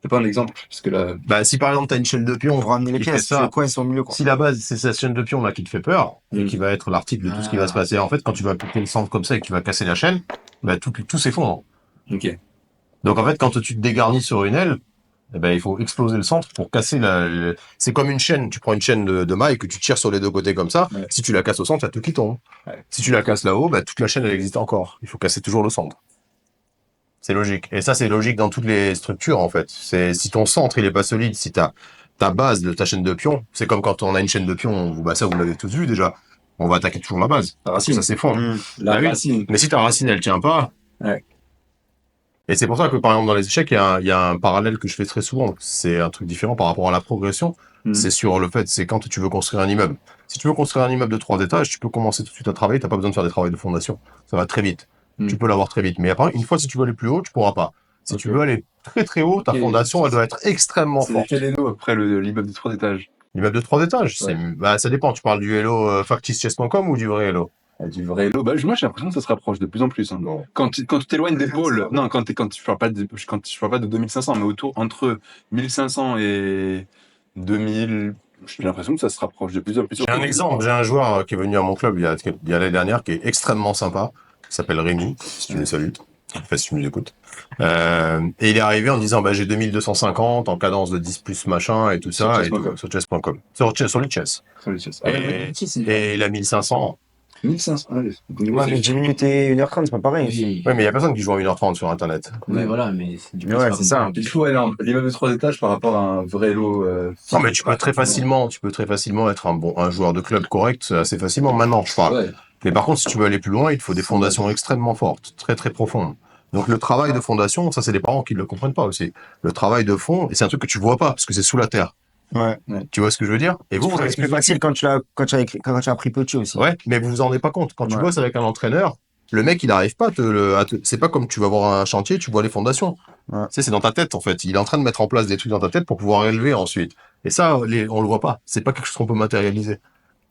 C'est pas un exemple, parce que là, Bah, si par exemple, t'as une chaîne de pions, On va ramener les il fait pièces, ça. tu coins au milieu, quoi. Si la base, c'est cette chaîne de pions là qui te fait peur, et qui va être l'article de tout ce qui va se passer, en fait, quand tu vas appliquer le centre comme ça et que tu vas casser la chaîne, bah, tout s'effondre. ok. Donc, en fait, quand tu te dégarnis sur une aile, eh ben, il faut exploser le centre pour casser c'est comme une chaîne. Tu prends une chaîne de mailles que tu tires sur les deux côtés comme ça. Ouais. Si tu la casses au centre, il y a tout qui tombe. Ouais. Si tu la casses là-haut, bah, toute la chaîne, elle existe encore. Il faut casser toujours le centre. C'est logique. Et ça, c'est logique dans toutes les structures, en fait. Si ton centre, il est pas solide, si ta base de ta chaîne de pions, c'est comme quand on a une chaîne de pions, bah, ça, vous l'avez tous vu déjà. On va attaquer toujours la base. La racine. Ça s'effondre. La Bah oui. racine. Mais si ta racine, elle tient pas. Ouais. Et c'est pour ça que, par exemple, dans les échecs, il y a un parallèle que je fais très souvent. C'est un truc différent par rapport à la progression. C'est sur le fait, c'est quand tu veux construire un immeuble. Si tu veux construire un immeuble de 3 étages, tu peux commencer tout de suite à travailler, t'as pas besoin de faire des travaux de fondation. Ça va très vite. Tu peux l'avoir très vite. Mais après, une fois, si tu veux aller plus haut, tu pourras pas. Si tu veux aller très très haut, ta Ok. fondation, elle doit être extrêmement C'est forte. quel Hello après l'immeuble de 3 étages? L'immeuble de 3 étages, Ouais. bah, ça dépend. Tu parles du Hello facticechess.com ou du vrai Hello? Du vrai Hello. Bah, moi, j'ai l'impression que ça se rapproche de plus en plus. Hein. Non. Quand tu t'éloignes des pôles, non, je parle pas de 2500, mais entre 1500 et 2000, j'ai l'impression que ça se rapproche de plus en plus. J'ai un exemple. J'ai un joueur qui est venu à mon club il y a l'année dernière, qui est extrêmement sympa, qui s'appelle Rémi, si tu le salues. Enfin, si tu nous écoutes. Et il est arrivé en disant, bah, j'ai 2250 en cadence de 10 plus machin et tout Sur ça, chess.com. sur chess.com. Sur le chess. Sur les chess. Et il a 1500. 1500. Ouais, mais 10 minutes et 1h30, c'est pas pareil. Oui. Ouais, mais il y a personne qui joue en 1h30 sur Internet. Mais voilà, mais c'est du Ouais, c'est ça. Il faut énorme. L'immeuble de 3 étages par rapport à un vrai Hello. Non, mais tu peux très facilement être un joueur de club correct assez facilement maintenant, je parle. Ouais. Mais par contre, si tu veux aller plus loin, il te faut des fondations extrêmement fortes, très très profondes. Donc le travail de fondation, ça c'est les parents qui ne le comprennent pas aussi. Le travail de fond, et c'est un truc que tu vois pas parce que c'est sous la terre. Ouais. Tu vois ce que je veux dire? Et vous, C'est plus facile quand tu as appris petit aussi. ouais, mais vous vous en rendez pas compte. Quand tu Ouais. bosses avec un entraîneur, Le mec, il n'arrive pas c'est pas comme tu vas voir un chantier, tu vois les fondations. Ouais. Tu sais, c'est dans ta tête, en fait. Il est en train de mettre en place des trucs dans ta tête pour pouvoir élever ensuite. Et ça, on le voit pas. C'est pas quelque chose qu'on peut matérialiser.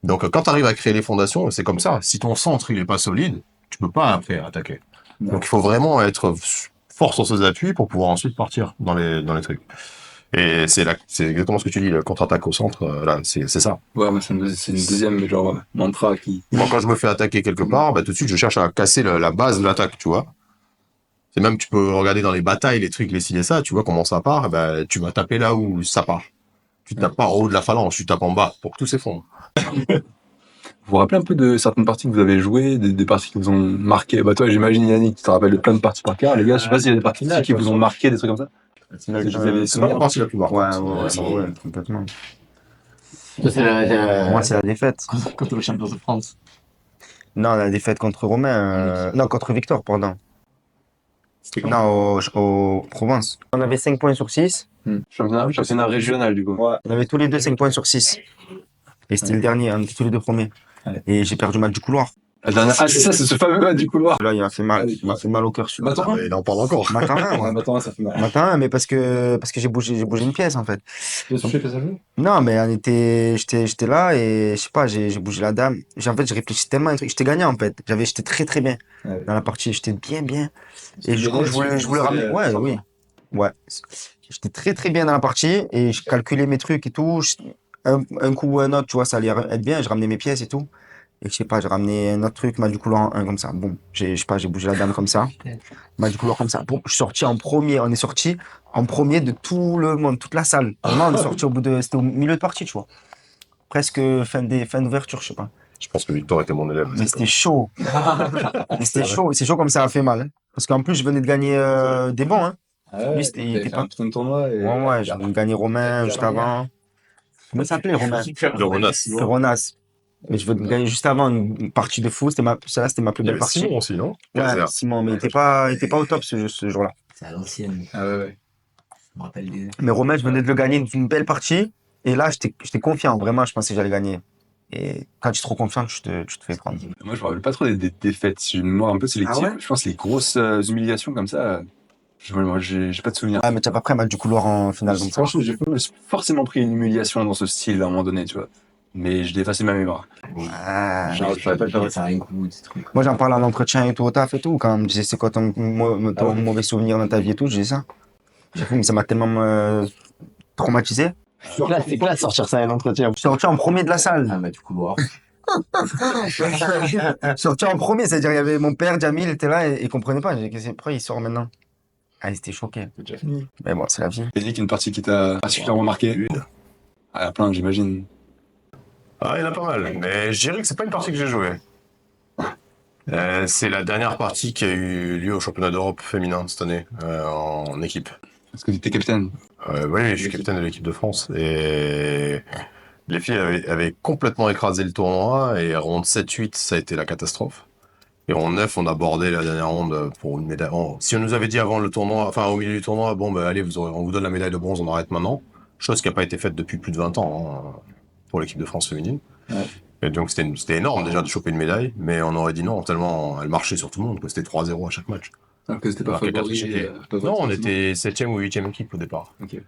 Donc, quand tu arrives à créer les fondations, c'est comme ça. Si ton centre, il est pas solide, tu peux pas après attaquer. Donc, il faut vraiment être fort sur ses appuis pour pouvoir ensuite partir dans les trucs. Et c'est exactement ce que tu dis, le contre-attaque au centre, là, c'est ça. Ouais, moi, c'est une deuxième, genre, mantra qui... Moi, quand je me fais attaquer quelque part, bah, tout de suite, je cherche à casser la base de l'attaque, tu vois. C'est même, tu peux regarder dans les batailles, les trucs, les ci et ça, tu vois comment ça part, bah, tu vas taper là où ça part. Tu tapes pas en haut de la phalange, tu tapes en bas pour que tout s'effondre. Vous vous rappelez un peu de certaines parties que vous avez jouées, des parties qui vous ont marqué? Bah, toi, j'imagine, Yannick, tu te rappelles de plein de parties par cœur. Les gars, je sais pas s'il y a des parties qui vous ont marqué, des trucs comme ça. C'est pas la partie la plus marquante. Ouais, complètement. Toi, c'est Moi, c'est la défaite. contre le champion de France. Non, la défaite contre Romain. Non, contre Victor, pardon. Non, au Provence. On avait 5 points sur 6. Championnat régional, du coup. Ouais. On avait tous les deux 5 points sur 6. Et c'était le dernier, on était tous les deux premiers. Ouais. Et j'ai perdu le match du couloir. La dernière... Ah, c'est ça, c'est ce fameux match du couloir. Là, il m'a fait mal. Il m'a fait mal au cœur. Bah, Ah, mais il en parle encore. Matin 1, Ouais, bah, attends, ça fait mal. Matin 1, mais parce que j'ai bougé une pièce, en fait. Tu veux toucher PSV? Non, mais j'étais là et je sais pas, j'ai bougé la dame. En fait, je réfléchis tellement à un truc. J'étais gagnant, en fait. J'étais très, très bien. Ouais. Dans la partie, j'étais bien. Et du coup, je voulais ramener. Ouais, oui. Ouais. J'étais très, très bien dans la partie et je calculais mes trucs et tout. Un coup ou un autre, tu vois, ça allait être bien. Je ramenais mes pièces et tout. Et je sais pas, j'ai ramené un autre truc, match du couloir en 1 comme ça. Bon, je sais pas, j'ai bougé la dame comme ça. Match du couloir comme ça. Bon, je suis sorti en premier. On est sorti en premier de tout le monde, toute la salle. Vraiment, on est sorti c'était au milieu de partie, tu vois. Presque fin d'ouverture, je sais pas. Je pense que Victor était mon élève. Mais c'était chaud. Mais c'était chaud. C'est chaud comme ça a fait mal. Hein. Parce qu'en plus, je venais de gagner des bons. Hein. Lui, il était pas. un putain de tournoi. Et... Ouais, j'ai gagné Romain juste avant. Comment ça s'appelait, Romain? Le Ronas. Ronas. Mais je venais de gagner juste avant une partie de fou. Celle-là, c'était ma plus Il y belle avait partie. Simon aussi, non? Ouais, Caser. Simon, mais il était pas au top ce jour-là. C'est à l'ancienne. Ah ouais. Je me rappelle des. Mais Romain, je venais de le gagner une belle partie. Et là, j'étais confiant. Vraiment, je pensais que j'allais gagner. Et quand tu es trop confiant, tu te fais prendre. Moi, je me rappelle pas trop des défaites. J'ai une mémoire un peu sélective. Ah ouais Je pense que les grosses humiliations comme ça, j'ai pas de souvenir. Ouais, mais tu n'as pas pris un match du couloir en finale comme ça. Franchement, j'ai forcément pris une humiliation dans ce style à un moment donné, tu vois. Mais je l'ai effacé de ma mémoire. Ah. Genre, je savais pas le faire. Ça a un coup, des trucs. Moi, j'en parle à l'entretien et tout, au taf et tout. Quand on me disait c'est quoi ton mauvais souvenir dans ta vie et tout, je disais ça. J'ai fait, mais ça m'a tellement traumatisé. C'est classe sortir ça à l'entretien. Je suis sorti en premier de la salle. Ah, bah, du couloir. Je suis sorti en premier, c'est-à-dire il y avait mon père, Jamil, était là et il comprenait pas. J'ai dit, pourquoi il sort maintenant? Ah, il était choqué. C'est déjà fini. Mais bon, c'est la vie. Yannick, une partie qui t'a particulièrement marqué? Ah, plein, j'imagine. Ah, il y en a pas mal. Mais je dirais que c'est pas une partie que j'ai jouée. C'est la dernière partie qui a eu lieu au championnat d'Europe féminin cette année, en équipe. Parce que tu étais capitaine. Oui, je suis capitaine de l'équipe de France. Et les filles avaient complètement écrasé le tournoi. Et ronde 7-8, ça a été la catastrophe. Et ronde 9, on a abordé la dernière ronde pour une médaille. Si on nous avait dit avant le tournoi, enfin au milieu du tournoi, bon, bah allez, on vous donne la médaille de bronze, on arrête maintenant. Chose qui n'a pas été faite depuis plus de 20 ans hein, pour l'équipe de France féminine. Ouais. Et donc c'était énorme déjà de choper une médaille, mais on aurait dit non, tellement elle marchait sur tout le monde, que c'était 3-0 à chaque match. Alors que c'était pas Alors que favori. j'étais- Non, on était 7e ou 8e équipe au départ. Ok.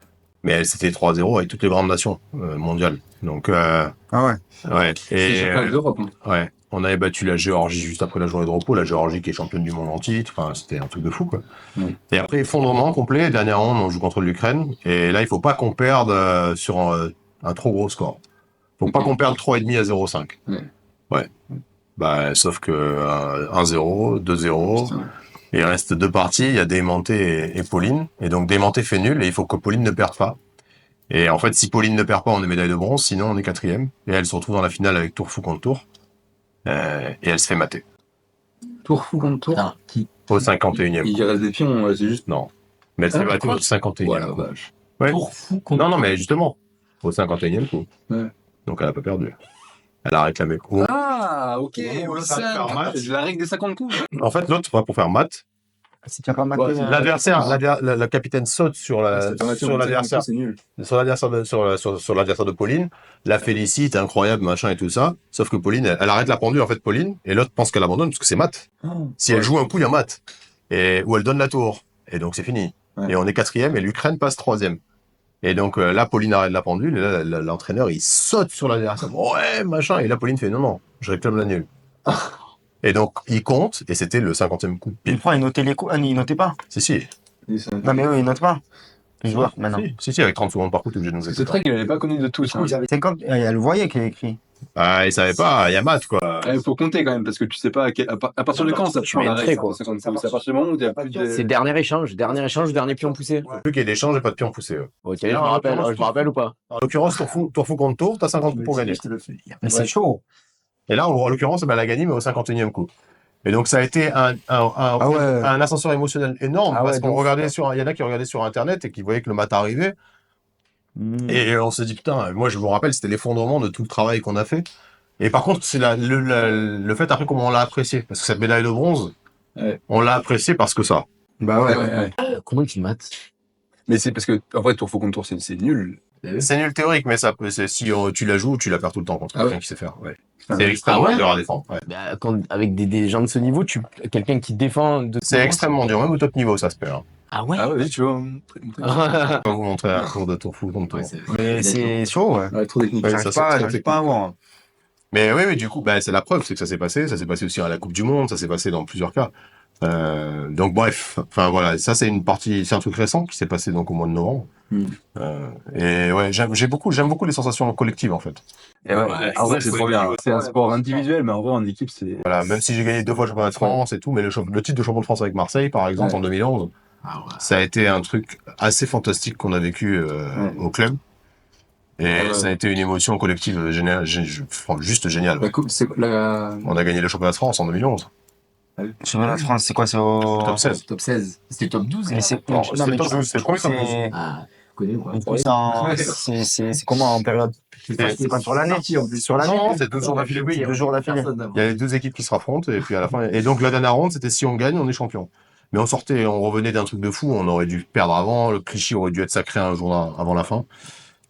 Mais c'était 3-0 avec toutes les grandes nations mondiales. Donc, Ah ouais. ouais. C'est Et, championnat d'Europe. Hein. ouais. On avait battu la Géorgie juste après la journée de repos, la Géorgie qui est championne du monde en titre. Enfin, c'était un truc de fou, quoi. Oui. Et après, effondrement complet. Dernière ronde, on joue contre l'Ukraine. Et là, il faut pas qu'on perde sur un trop gros score. Faut pas qu'on perde 3,5 à 0,5. Ouais. Ouais. Bah, sauf que 1-0, 2-0. Putain. Il reste 2 parties. Il y a Desmonté et Pauline. Et donc, Desmonté fait nul et il faut que Pauline ne perde pas. Et en fait, si Pauline ne perd pas, on est médaille de bronze. Sinon, on est 4e. Et elle se retrouve dans la finale avec Tourfou contre Tours. Et elle se fait mater. Tour fou contre tour. Putain, qui Au 51e. Il reste des pions, c'est juste. Non. Mais elle se fait Ah, mater quoi au 51e. Voilà, coup. vache. Ouais. Tour fou contre. Non, mais justement, au 51e coup. Ouais. Donc elle a pas perdu. Elle a réclamé. Ah, ok. Ça va faire match. C'est la règle des 50 coups. En fait, l'autre, pour faire mat, Si tu n'as pas maté. Ouais, L'adversaire, la capitaine saute sur l'adversaire. C'est nul. Sur l'adversaire de Pauline, la félicite, incroyable, machin et tout ça. Sauf que Pauline, elle arrête la pendule, en fait, Pauline, et l'autre pense qu'elle abandonne parce que c'est mat. Si elle joue un coup, il y a mat. Ou elle donne la tour. Et donc, c'est fini. Ouais. Et on est 4e et l'Ukraine passe 3e. Et donc, là, Pauline arrête la pendule, et là, l'entraîneur, il saute sur l'adversaire. Ouais, machin. Et là, Pauline fait, non, je réclame la nulle. Et donc, il compte, et c'était le 50e coup. Il prend, il notait les coups. Ah, il notait pas. Si. Non, mais eux, ils notent pas. Les joueurs, maintenant. Si, avec 30 secondes par coup, t'es obligé de nous C'est vrai qu'il n'avait pas connu de tout. Du coup, ils avaient 50. Elle voyait qu'il a écrit. Ah, il savait pas, il y a mat, quoi. Il faut compter quand même, parce que tu sais pas à partir de quand ça Tu prend mets la un trait, règle. quoi. C'est à partir du moment où il n'y a plus de. C'est dernier échange, dernier pion poussé. Plus qu'il y ait d'échanges et pas de pions poussés. Ok, je me rappelle ou pas? En l'occurrence, tour fou contre tour, t'as 50 coups pour gagner. Mais c'est chaud. Et là, en l'occurrence, elle a gagné, mais au 51e coup. Et donc, ça a été un ascenseur émotionnel énorme, Ah parce ouais, qu'on donc. regardait il y en a qui regardaient sur Internet et qui voyaient que le mat arrivait. Et on s'est dit, putain, moi, je vous rappelle, c'était l'effondrement de tout le travail qu'on a fait. Et par contre, c'est le fait après comment on l'a apprécié. Parce que cette médaille de bronze, on l'a appréciée parce que ça. Bah ouais. Comment tu mates? Mais c'est parce que, en vrai, tour faux contre tour, c'est nul. C'est nul théorique, mais ça peut, si tu la joues, tu la perds tout le temps contre quelqu'un qui sait faire. Ouais. Ah C'est ouais. extrêmement dur à défendre. Ouais. Bah, avec des gens de ce niveau, quelqu'un qui défend de. C'est extrêmement dur, même au top niveau, ça se perd. Ah ouais? Ah ouais, tu vois. Je vais vous montrer un tour de tour fou contre tour. Mais c'est chaud, ouais. Ouais, trop technique. Ouais, J'arrive ça, pas, c'est j'arrive pas à voir. Mais oui, du coup, c'est la preuve, c'est que ça s'est passé. Ça s'est passé aussi à la Coupe du Monde, ça s'est passé dans plusieurs cas. Donc bref, enfin voilà, ça c'est un truc récent qui s'est passé donc au mois de novembre. Et ouais, j'aime beaucoup les sensations collectives en fait. Et ouais, en vrai, c'est trop bien. C'est un sport individuel, mais en vrai, en équipe, c'est. Voilà, même si j'ai gagné 2 fois le championnat de France et tout, mais le titre de champion de France avec Marseille, par exemple, en 2011, ça a été un truc assez fantastique qu'on a vécu au club. Et ça a été une émotion collective géniale, juste géniale. La coupe, c'est la. On a gagné le championnat de France en 2011. Championnat de France, c'est quoi? C'est au. Top 16. Top 16. C'était top 12. Mais c'est Non, non, mais c'est le premier top 12. Ah, je connais, moi. C'est comment en période? C'est pas sur l'année? Sur l'année? Non, c'est 2 jours d'affilée. Oui, 2 jours d'affilée. il y a les 2 équipes qui se raffrontent et puis à la fin. Et donc la dernière ronde, c'était si on gagne, on est champion. Mais on revenait d'un truc de fou. On aurait dû perdre avant. Le Clichy aurait dû être sacré un jour avant la fin.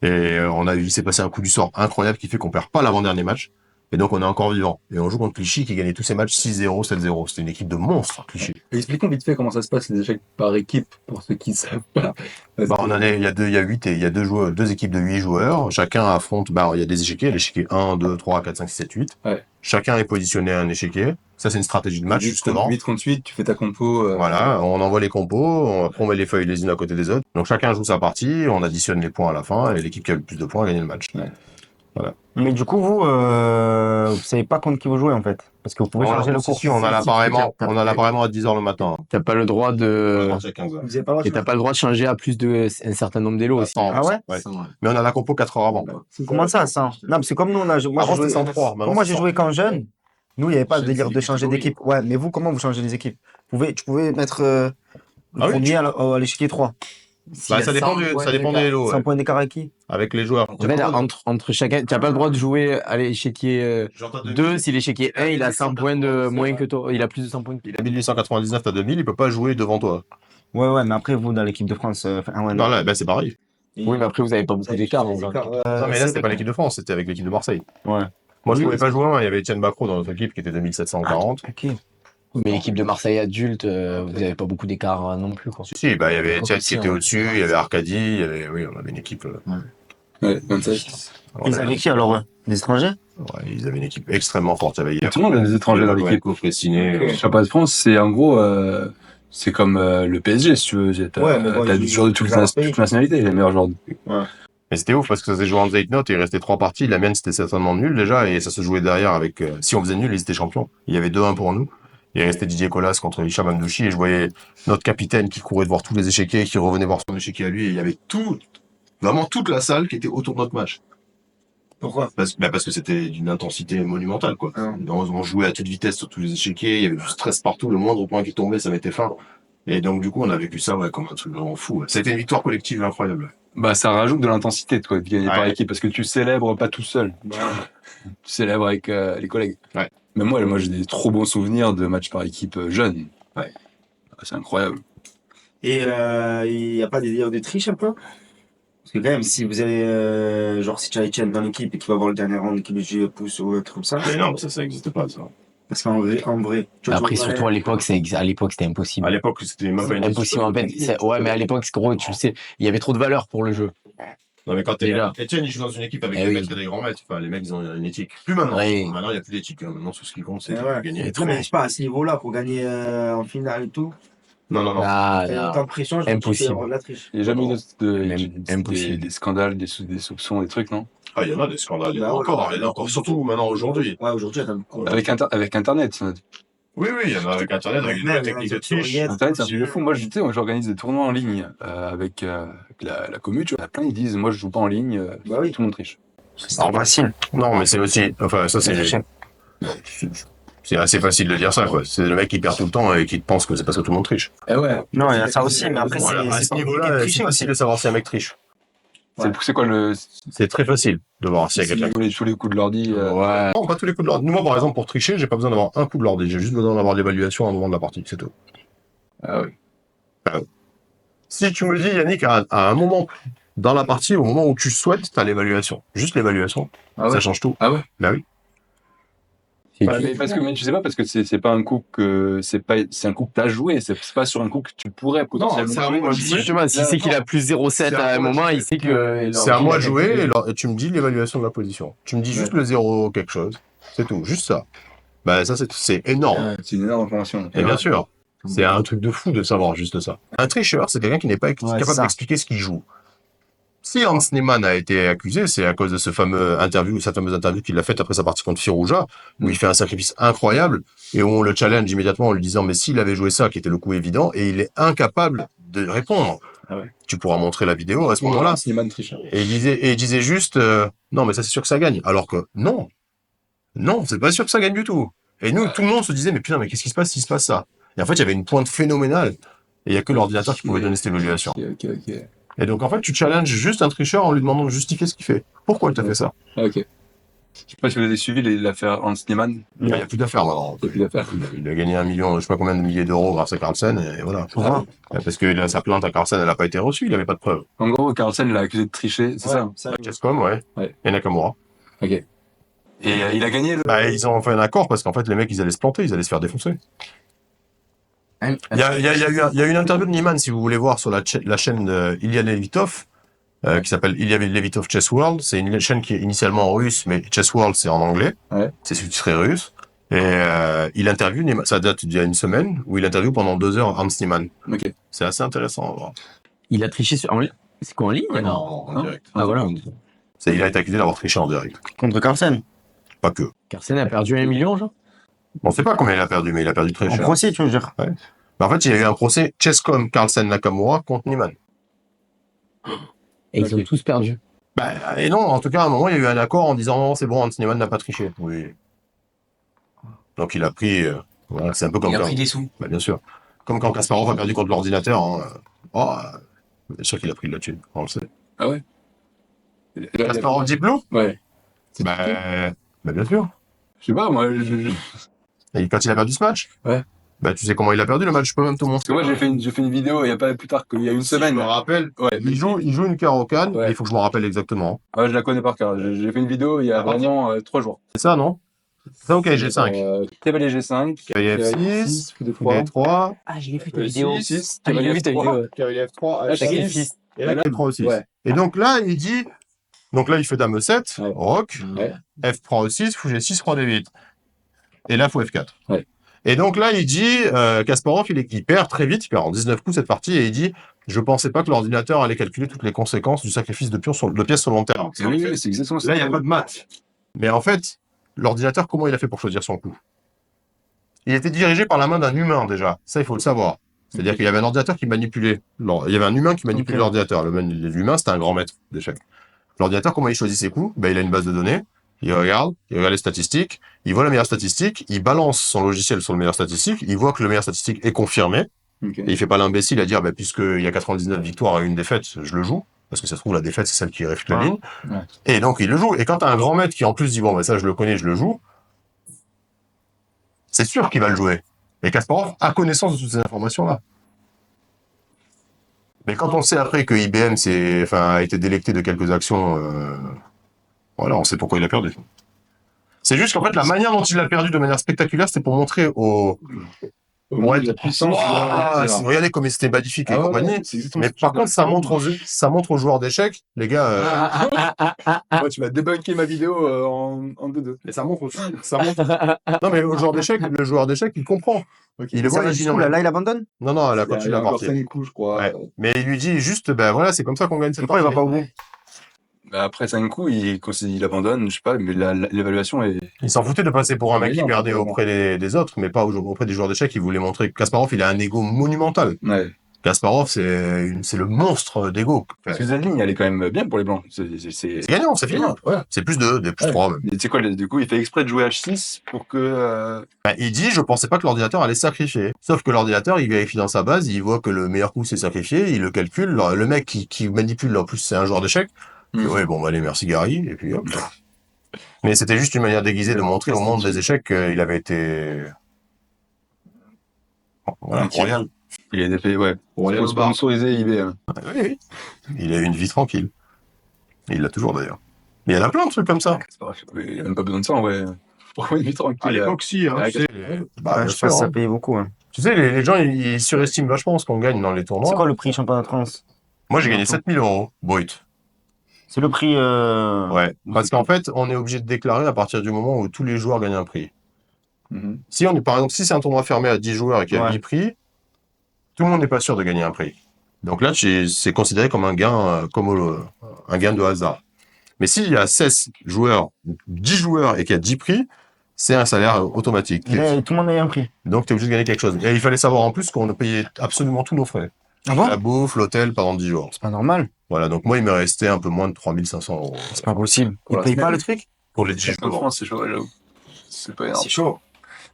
Et il s'est passé un coup du sort incroyable qui fait qu'on perd pas l'avant-dernier match. Et donc on est encore vivant. Et on joue contre Clichy qui gagnait tous ses matchs 6-0, 7-0. C'était une équipe de monstres, Clichy. Expliquons vite fait comment ça se passe, les échecs par équipe, pour ceux qui ne savent pas. Il y a 2 équipes de 8 joueurs. Chacun affronte, il y a des échiquiers, l'échiquier 1, 2, 3, 4, 5, 6, 7, 8. Ouais. Chacun est positionné à un échiquier. Ça, c'est une stratégie de match, justement. 8 contre 8, tu fais ta compo. Voilà, on envoie les compos, après on met les feuilles les unes à côté des autres. Donc chacun joue sa partie, on additionne les points à la fin, et l'équipe qui a le plus de points a gagné le match. Ouais. Mais du coup, vous savez pas contre qui vous jouez en fait. Parce que vous pouvez changer le cours. Si, on a l'appareillement à 10h le matin. T'as pas le droit de. À 15 heures. Vous avez pas le droit de Et t'as pas le droit de changer à plus un certain nombre d'élos aussi. Ah ouais? Mais on a la compo 4 heures avant. Comment ça, 100? Non, parce que comme nous, moi, j'ai Avant, joué, c'était 103. comme moi, j'ai joué quand jeune, nous, il n'y avait pas de délire de changer d'équipe. Ouais, mais vous, comment vous changez les équipes? Tu pouvais mettre le premier à l'échiquier 3. Ça dépend des lots. 100 points d'écart à qui? Avec les joueurs. En fait, entre chacun, t'as pas le droit de jouer à l'échiquier 2 si l'échiquier 1 il a 100 points de moins que toi. Il a plus de 100 points que toi. Il a 1899 à 2000, il peut pas jouer devant toi. Ouais, mais après, vous, dans l'équipe de France, ouais, Non, là, c'est pareil. Oui, mais après, vous avez pas beaucoup d'écart. Non, mais là, c'était pas l'équipe de France, c'était avec l'équipe de Marseille. Ouais. Moi, je pouvais pas jouer, il y avait Etienne Bacro dans notre équipe qui était 2740. Ok. Mais l'équipe de Marseille adulte, vous avez pas beaucoup d'écart non plus, quoi. Si, il y avait Etienne qui était au-dessus, il y avait Arcadie, Ouais, 27. Ils avaient qui alors, des étrangers? Ouais, ils avaient une équipe extrêmement forte. Il y avait Tout le monde a des étrangers dans l'équipe. Fressinet. Le championnat de France, c'est en gros, c'est comme le PSG, si tu veux. T'as des joueurs de toutes les nationalités, les meilleurs joueurs. Mais c'était ouf parce que ça s'est joué en Zeitnote et il restait 3 parties. La mienne, c'était certainement nul déjà et ça se jouait derrière avec, si on faisait nul, ils étaient champions. Il y avait 2-1 pour nous. Il restait Didier Colas contre Hicham Amdouchi et je voyais notre capitaine qui courait de voir tous les échiquiers, qui revenait voir son échiquier à lui et il y avait vraiment toute la salle qui était autour de notre match. Pourquoi? Parce que c'était d'une intensité monumentale, quoi. On jouait à toute vitesse sur tous les échiquiers, il y avait du stress partout, le moindre point qui tombait, ça mettait fin. Et donc, du coup, on a vécu ça, comme un truc vraiment fou. Ça a été une victoire collective incroyable. Bah, ça rajoute de l'intensité, de gagner par Ouais. équipe, parce que tu célèbres pas tout seul. Tu célèbres avec les collègues. Ouais. Mais moi, j'ai des trop bons souvenirs de matchs par équipe jeunes. Ouais. c'est incroyable. Et il n'y a pas des délires de triche un peu? Parce que quand même, si vous avez, genre, si tu as Etienne dans l'équipe et qu'il va avoir le dernier round, qui lui pousse ou un truc comme ça. Mais non, ça n'existe pas, ça. Parce qu'en vrai, tu vois, Après, tu vois, surtout à l'époque, c'était impossible. À l'époque, c'était même pas une Impossible, en fait. Ouais, mais à l'époque, gros, tu le sais, il y avait trop de valeur pour le jeu. Non, mais quand t'es Déjà. Etienne, il joue dans une équipe avec Eh des oui. maîtres et des grands maîtres. Enfin, les mecs, ils ont une éthique. Plus maintenant. Oui. Maintenant, il n'y a plus d'éthique. Hein. Maintenant, tout ce qui compte, c'est Eh ouais. gagner. Et Non, mais je sais pas, à ce niveau-là, pour gagner en finale et tout, Non, non, non. Ah, il y a non. autant de pression, je me dis qu'il Impossible. y aura de la triche. Il n'y a jamais eu Impossible. des scandales, des soupçons, des trucs, non? Ah, il y en a des scandales. Il y en a Bah ouais. encore. Il y en a encore. Surtout maintenant, aujourd'hui. Ouais, aujourd'hui, il y a quand même Avec Internet. Oui, oui, il y en a avec Internet, avec des Même, techniques les de triche. tutoriels. Internet, c'est un truc de fou. Moi, tu sais, j'organise des tournois en ligne avec la commu. Tu vois, il y en a plein, ils disent, moi, je joue pas en ligne. Bah oui. Tout le monde triche. C'est trop facile. Non, mais c'est aussi. Enfin, ça, c'est. C'est assez facile de dire ça, quoi. C'est le mec qui perd tout le temps et qui pense que c'est parce que tout le monde triche. Eh ouais. Non, il y a ça aussi, mais après, Voilà, à c'est ce pas niveau-là, compliqué de c'est tricher facile aussi. de savoir si un mec triche. C'est quoi le. C'est très facile de voir s'il y a quelqu'un. Tous les coups de l'ordi. Ouais. Non, pas tous les coups de l'ordi. Moi, par exemple, pour tricher, j'ai pas besoin d'avoir un coup de l'ordi. J'ai juste besoin d'avoir l'évaluation à un moment de la partie, c'est tout. Ah oui. Si tu me dis, Yannick, à un moment dans la partie, au moment où tu souhaites, t'as l'évaluation. Juste l'évaluation. Ah ouais. Ça change tout. Ah ouais. Bah oui. Mais je sais pas, parce que c'est pas un coup c'est un coup que t'as joué, c'est pas sur un coup que tu pourrais potentiellement c'est un jouer. coup que Si, justement, s'il sait qu'il a plus 0,7 C'est à à un moi de moment, jouer. il sait que. C'est à moi de jouer et tu me dis l'évaluation de la position. Tu me dis juste le 0 quelque chose. C'est tout. Juste ça. Bah, ça, c'est énorme. Ouais, c'est une énorme information. Et bien sûr. C'est un truc de fou de savoir juste ça. Un tricheur, c'est quelqu'un qui n'est pas capable ça. d'expliquer ce qu'il joue. Si Hans Niemann a été accusé, c'est à cause de cette fameuse interview qu'il a faite après sa partie contre Firouja, où il fait un sacrifice incroyable, et où on le challenge immédiatement en lui disant, mais s'il avait joué ça, qui était le coup évident, et il est incapable de répondre. Ah ouais. Tu pourras montrer la vidéo à ce moment-là. Slimane tricheur. Et il disait juste, non, mais ça c'est sûr que ça gagne. Alors que, non. Non, c'est pas sûr que ça gagne du tout. Et nous, tout le monde se disait, mais putain, mais qu'est-ce qui se passe s'il se passe ça? Et en fait, il y avait une pointe phénoménale. Et il y a que l'ordinateur qui pouvait donner cette évaluation. Ok. Et donc, en fait, tu challenges juste un tricheur en lui demandant de justifier ce qu'il fait. Pourquoi il t'a fait ça? Ah, ok. Je sais pas si vous avez suivi l'affaire Hans Niemann. Il n'y a plus d'affaires maintenant. Il y a plus d'affaires. Il a gagné 1 million, je sais pas combien de milliers d'euros grâce à Carlsen, et voilà. Parce que sa plainte à Carlsen, elle n'a pas été reçue, il n'avait pas de preuves. En gros, Carlsen l'a accusé de tricher, c'est ça? Chescom, ouais. Ouais. Et Nakamura. Ok. Et il a gagné le. Bah, ils ont fait un accord parce qu'en fait, les mecs, ils allaient se planter, ils allaient se faire défoncer. Il y a une interview de Niemann, si vous voulez voir, sur la chaîne de Ilya Levitov, qui s'appelle Ilya Levitov Chess World. C'est une chaîne qui est initialement en russe, mais Chess World, c'est en anglais. Ouais. C'est sous-titré russe. Et il interviewe Niemann, ça date d'il y a une semaine, où il interviewe pendant 2 heures Hans Niemann. Ok. C'est assez intéressant à voir. Il a triché sur. C'est quoi en ligne? Ouais, Non. en direct. Ah voilà. Il a été accusé d'avoir triché en direct. Contre Carlsen. Pas que. Carlsen a perdu 1 million, genre? On sait pas combien il a perdu, mais il a perdu très En cher. procès, tu veux dire. Bah, en fait, il y a eu un procès Chescom, Carlsen, Nakamura contre Niemann. Et ils ont tous perdu. Bah, et non, en tout cas, à un moment, il y a eu un accord en disant, non, c'est bon, Hans Niemann n'a pas triché. Oui. Donc, il a pris, voilà, c'est un peu comme quand, des sous. bah, bien sûr. Comme quand Kasparov a perdu contre l'ordinateur, hein. Bien sûr qu'il a pris de la thune, on le sait. Ah ouais? Kasparov Deep Blue? Ouais. Bah, bien sûr. Je sais pas, moi, Et quand il a perdu ce match? Ouais. Bah, tu sais comment il a perdu le match, je peux même te Parce montrer. que moi, j'ai fait une vidéo il y a pas plus tard qu'il y a une semaine. Je me rappelle. Ouais. Il joue une Caro-Kann, Ouais. il faut que je me rappelle exactement. Ah, je la connais par cœur. J'ai fait une vidéo il y a vraiment 3 jours. C'est ça, non? C'est ça, ok, G5. Cavalier G5. Cavalier F6, coup de 3. D3, Ah, j'ai vu ta vidéo. Ah, j'ai vu ta vidéo. cavalier F3, Ah, H6, H6. et là, F3 aussi. Ouais. Et donc là, il dit, donc là, il fait dame 7, Ouais. roc, Ouais. F3 E6, fou G6, roi D8. Et là, fou F4. Ouais. Et donc là, il dit, Kasparov, il perd très vite, il perd en 19 coups cette partie, et il dit, je pensais pas que l'ordinateur allait calculer toutes les conséquences du sacrifice de pièces sur le long terme. Oui, c'est exactement ça. Là, il n'y a pas de maths. Mais en fait, l'ordinateur, comment il a fait pour choisir son coup? Il était dirigé par la main d'un humain, déjà. Ça, il faut le savoir. C'est-à-dire qu'il y avait un ordinateur qui manipulait. Il y avait un humain qui manipulait l'ordinateur. L'humain, c'était un grand maître d'échecs. L'ordinateur, comment il choisit ses coups? Ben, il a une base de données. Il regarde les statistiques. Il voit la meilleure statistique. Il balance son logiciel sur le meilleur statistique. Il voit que le meilleur statistique est confirmé. Ok. Et il fait pas l'imbécile à dire, puisqu'il y a 99 victoires et une défaite, je le joue. Parce que ça se trouve, la défaite, c'est celle qui réfute la ligne. Ouais. Et donc, il le joue. Et quand t'as un grand maître qui, en plus, dit, bon, ça, je le connais, je le joue, c'est sûr qu'il va le jouer. Et Kasparov a connaissance de toutes ces informations-là. Mais quand on sait après que IBM a été délecté de quelques actions, voilà, on sait pourquoi il a perdu. C'est juste qu'en fait, la manière dont il l'a perdu de manière spectaculaire, c'était pour montrer aux... Ouais, de la puissance. Regardez comme c'était magnifique et compagnie. Mais par contre, ça montre aux joueurs d'échecs, les gars. Ouais, tu vas débunker ma vidéo en 2-2. Mais ça montre aussi. Non, mais le joueur d'échecs, il comprend. Il le voit, il dit non. Là, il abandonne? Non, elle a continué la partie. 5 coups, je crois. Ouais. Mais il lui dit juste, ben voilà, c'est comme ça qu'on gagne cette Pourquoi il partie. va pas au bout? Bah, après 5 coups, il abandonne, je sais pas, mais l'évaluation est... Il s'en foutait de passer pour un mec qui énorme, perdait vraiment. auprès des autres, mais pas auprès des joueurs d'échecs. Il voulait montrer que Kasparov, il a un ego monumental. Ouais. Kasparov, c'est le monstre d'ego. Parce que cette ligne, elle est quand même bien pour les blancs. C'est gagnant, c'est fini. Ouais. C'est plus 2, des plus 3 même. Mais tu sais quoi, du coup, il fait exprès de jouer H6 pour que... Ben, il dit, je pensais pas que l'ordinateur allait se sacrifier. Sauf que l'ordinateur, il vérifie dans sa base, il voit que le meilleur coup c'est sacrifié, il le calcule. Le mec qui manipule, en plus, c'est un joueur d'échecs. Ouais, bon, bah, allez, merci Gary, et puis hop. Mais c'était juste une manière déguisée de montrer au monde des échecs qu'il avait été... Voilà, Ok. royal. Il a été fait, ouais. Royal Pour sponsoriser IBM. Oui. Il a eu une vie tranquille. Et il l'a toujours d'ailleurs. Mais il y en a plein de trucs comme ça. Il a même pas besoin de ça, en vrai. Pourquoi une vie tranquille? À l'époque, si, hein. Ouais, Tu sais, bah, Ouais, bien je sûr, pense que ça hein. payait beaucoup, hein. Tu sais, les gens, ils surestiment vachement ce qu'on gagne dans les C'est tournois. quoi le prix championnat de France? Moi, j'ai gagné 7 000 € brut. C'est le prix, Ouais. Parce qu'en fait, on est obligé de déclarer à partir du moment où tous les joueurs gagnent un prix. Si on est, par exemple, si c'est un tournoi fermé à 10 joueurs et qu'il y a Ouais. 10 prix, tout le monde n'est pas sûr de gagner un prix. Donc là, c'est considéré comme un gain, un gain de hasard. Mais s'il y a 16 joueurs, 10 joueurs et qu'il y a 10 prix, c'est un salaire automatique. et là, tout le monde a eu un prix. Donc, tu es obligé de gagner quelque chose. Et il fallait savoir en plus qu'on a payé absolument tous nos frais. Ah bon? La bouffe, l'hôtel pendant 10 jours. C'est pas normal. Voilà, donc moi, il me restait un peu moins de 3 500 € C'est pas possible. Pour Ils la payent semaine. pas le truc? pour les 10 En jours. France, c'est chaud, j'avoue. C'est pas énorme. C'est chaud.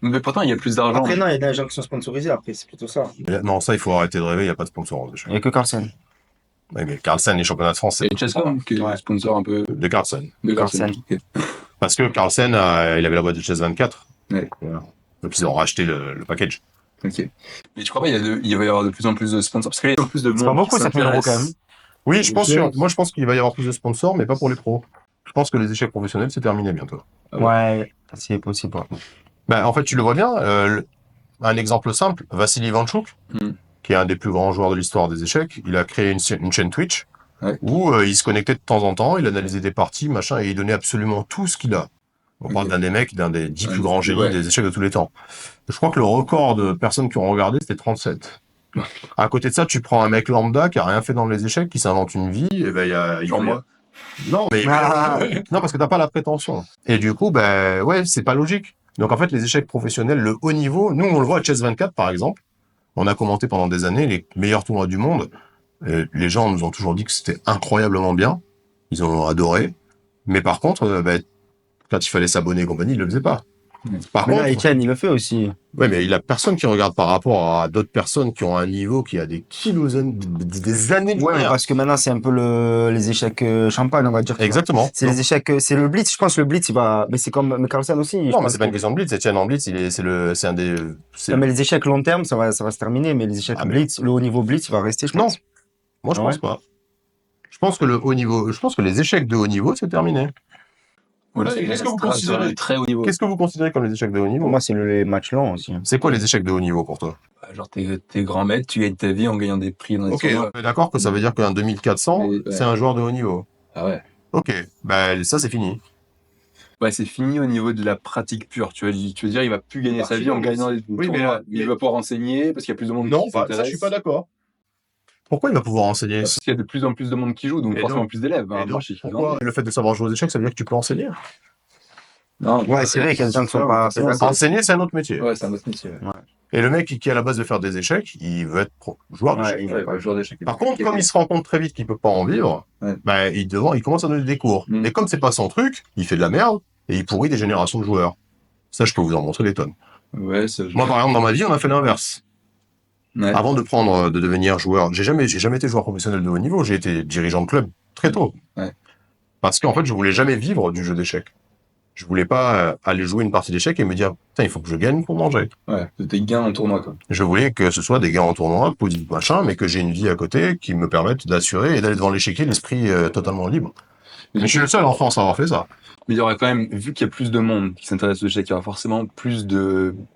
Mais pourtant, il y a plus d'argent. Après, non, il y a des gens qui sont sponsorisés après, c'est plutôt ça. Non, ça, il faut arrêter de rêver, il n'y a pas de sponsor en Il y a que Carlsen. Ouais, mais Carlsen, les championnats de France, Et c'est Chesscom, qui est Ouais. sponsor un peu de Carlsen. de Carlsen. Ok. Parce que Carlsen, il avait la boîte de Chess 24. Ouais. Voilà. Donc, ils ont racheté le package. Ok. Mais tu crois pas, il va y avoir de plus en plus de sponsors? Parce qu'il y a de plus en plus de monde. C'est pas beaucoup, qui 7 000 € quand même. s'intéresse. Oui, moi, je pense qu'il va y avoir plus de sponsors, mais pas pour les pros. Je pense que les échecs professionnels, c'est terminé bientôt. Ah ouais. Ouais, c'est possible. Ouais. Ben, en fait, tu le vois bien, un exemple simple, Vassili Ivanchuk, qui est un des plus grands joueurs de l'histoire des échecs, il a créé une chaîne Twitch, Ouais. où il se connectait de temps en temps, il analysait des parties, machin, et il donnait absolument tout ce qu'il a. On parle d'un des 10 plus grands génies des échecs de tous les temps. Je crois que le record de personnes qui ont regardé, c'était 37. À côté de ça, tu prends un mec lambda qui a rien fait dans les échecs, qui s'invente une vie, et ben Genre moi. Non, mais non, parce que t'as pas la prétention. Et du coup, ben ouais, c'est pas logique. Donc en fait, les échecs professionnels, le haut niveau, nous on le voit à Chess 24 par exemple. On a commenté pendant des années les meilleurs tournois du monde. Les gens nous ont toujours dit que c'était incroyablement bien. Ils ont adoré. Mais par contre, ben, quand il fallait s'abonner et compagnie, ils le faisaient pas. Par Mais là, contre, Etienne, il le fait aussi. ouais, mais il a personne qui regarde par rapport à d'autres personnes qui ont un niveau qui a des kilos, des années de Ouais, mais carrière. parce que maintenant, c'est un peu les échecs champagne, on va dire. tu vois. Exactement. C'est les échecs, c'est le blitz. Je pense que le blitz, il va. Mais c'est comme mais Carlsen aussi. je Non, mais pense c'est pas une que- question de blitz. Etienne en blitz, c'est un des, c'est- Non, mais les échecs long terme, ça va se terminer. Mais les échecs Ah, mais- blitz, le haut niveau blitz, il va rester, je Non. pense. Moi, je Ah pense ouais pas. Je pense que le haut niveau, je pense que les échecs de haut niveau, c'est terminé. Voilà, Qu'est-ce que vous ça reste considérez- sur le très haut niveau. Qu'est-ce que vous considérez comme les échecs de haut niveau? Pour moi, c'est les matchs longs aussi. C'est quoi les échecs de haut niveau pour toi? Genre, t'es grand maître, tu gagnes ta vie en gagnant des prix dans des Ok, tournois. on est d'accord que ça veut dire qu'un 2400, Ouais. c'est un joueur de haut niveau. Ah ouais. Ok, ben ça c'est fini. Ouais, c'est fini au niveau de la pratique pure. Tu veux dire, il va plus gagner sa vie en gagnant des Oui, mais tournois. là- Il va pouvoir enseigner parce qu'il y a plus de monde Non, qui bah, ça s'intéresse. je suis pas d'accord. Pourquoi il va pouvoir enseigner? Parce qu'il y a de plus en plus de monde qui joue, donc Et forcément donc- plus d'élèves. Et Hein, donc, moi, je suis pourquoi le fait de savoir jouer aux échecs, ça veut dire que tu peux enseigner? Non, Ouais, c'est vrai qu'il y a des gens qui sont pas. Enseigner, c'est un autre métier. Ouais, c'est un autre métier. Et le mec qui est à la base de faire des échecs, il veut être joueur d'échecs. Ouais, il Ouais, va ouais, joueur d'échecs. Par contre, comme il se rend compte très vite qu'il peut pas en vivre, Ouais. ben, il commence à donner des cours. Mm. Et comme c'est pas son truc, il fait de la merde et il pourrit des générations de joueurs. Ça, je peux vous en montrer des tonnes. Ouais, c'est. Moi, par exemple, dans ma vie, on a fait l'inverse. Ouais. Avant de devenir joueur, j'ai jamais été joueur professionnel de haut niveau. J'ai été dirigeant de club très tôt. Ouais. Parce qu'en fait, je voulais jamais vivre du jeu d'échecs. Je voulais pas aller jouer une partie d'échecs et me dire, putain, il faut que je gagne pour manger. Ouais, des gains en tournoi, quoi. Je voulais que ce soit des gains en tournoi, positif machin, mais que j'ai une vie à côté qui me permette d'assurer et d'aller devant l'échiquier l'esprit totalement libre. Mais je suis le seul en France à avoir fait ça. Mais il y aura quand même, vu qu'il y a plus de monde qui s'intéresse aux échecs, il y aura forcément plus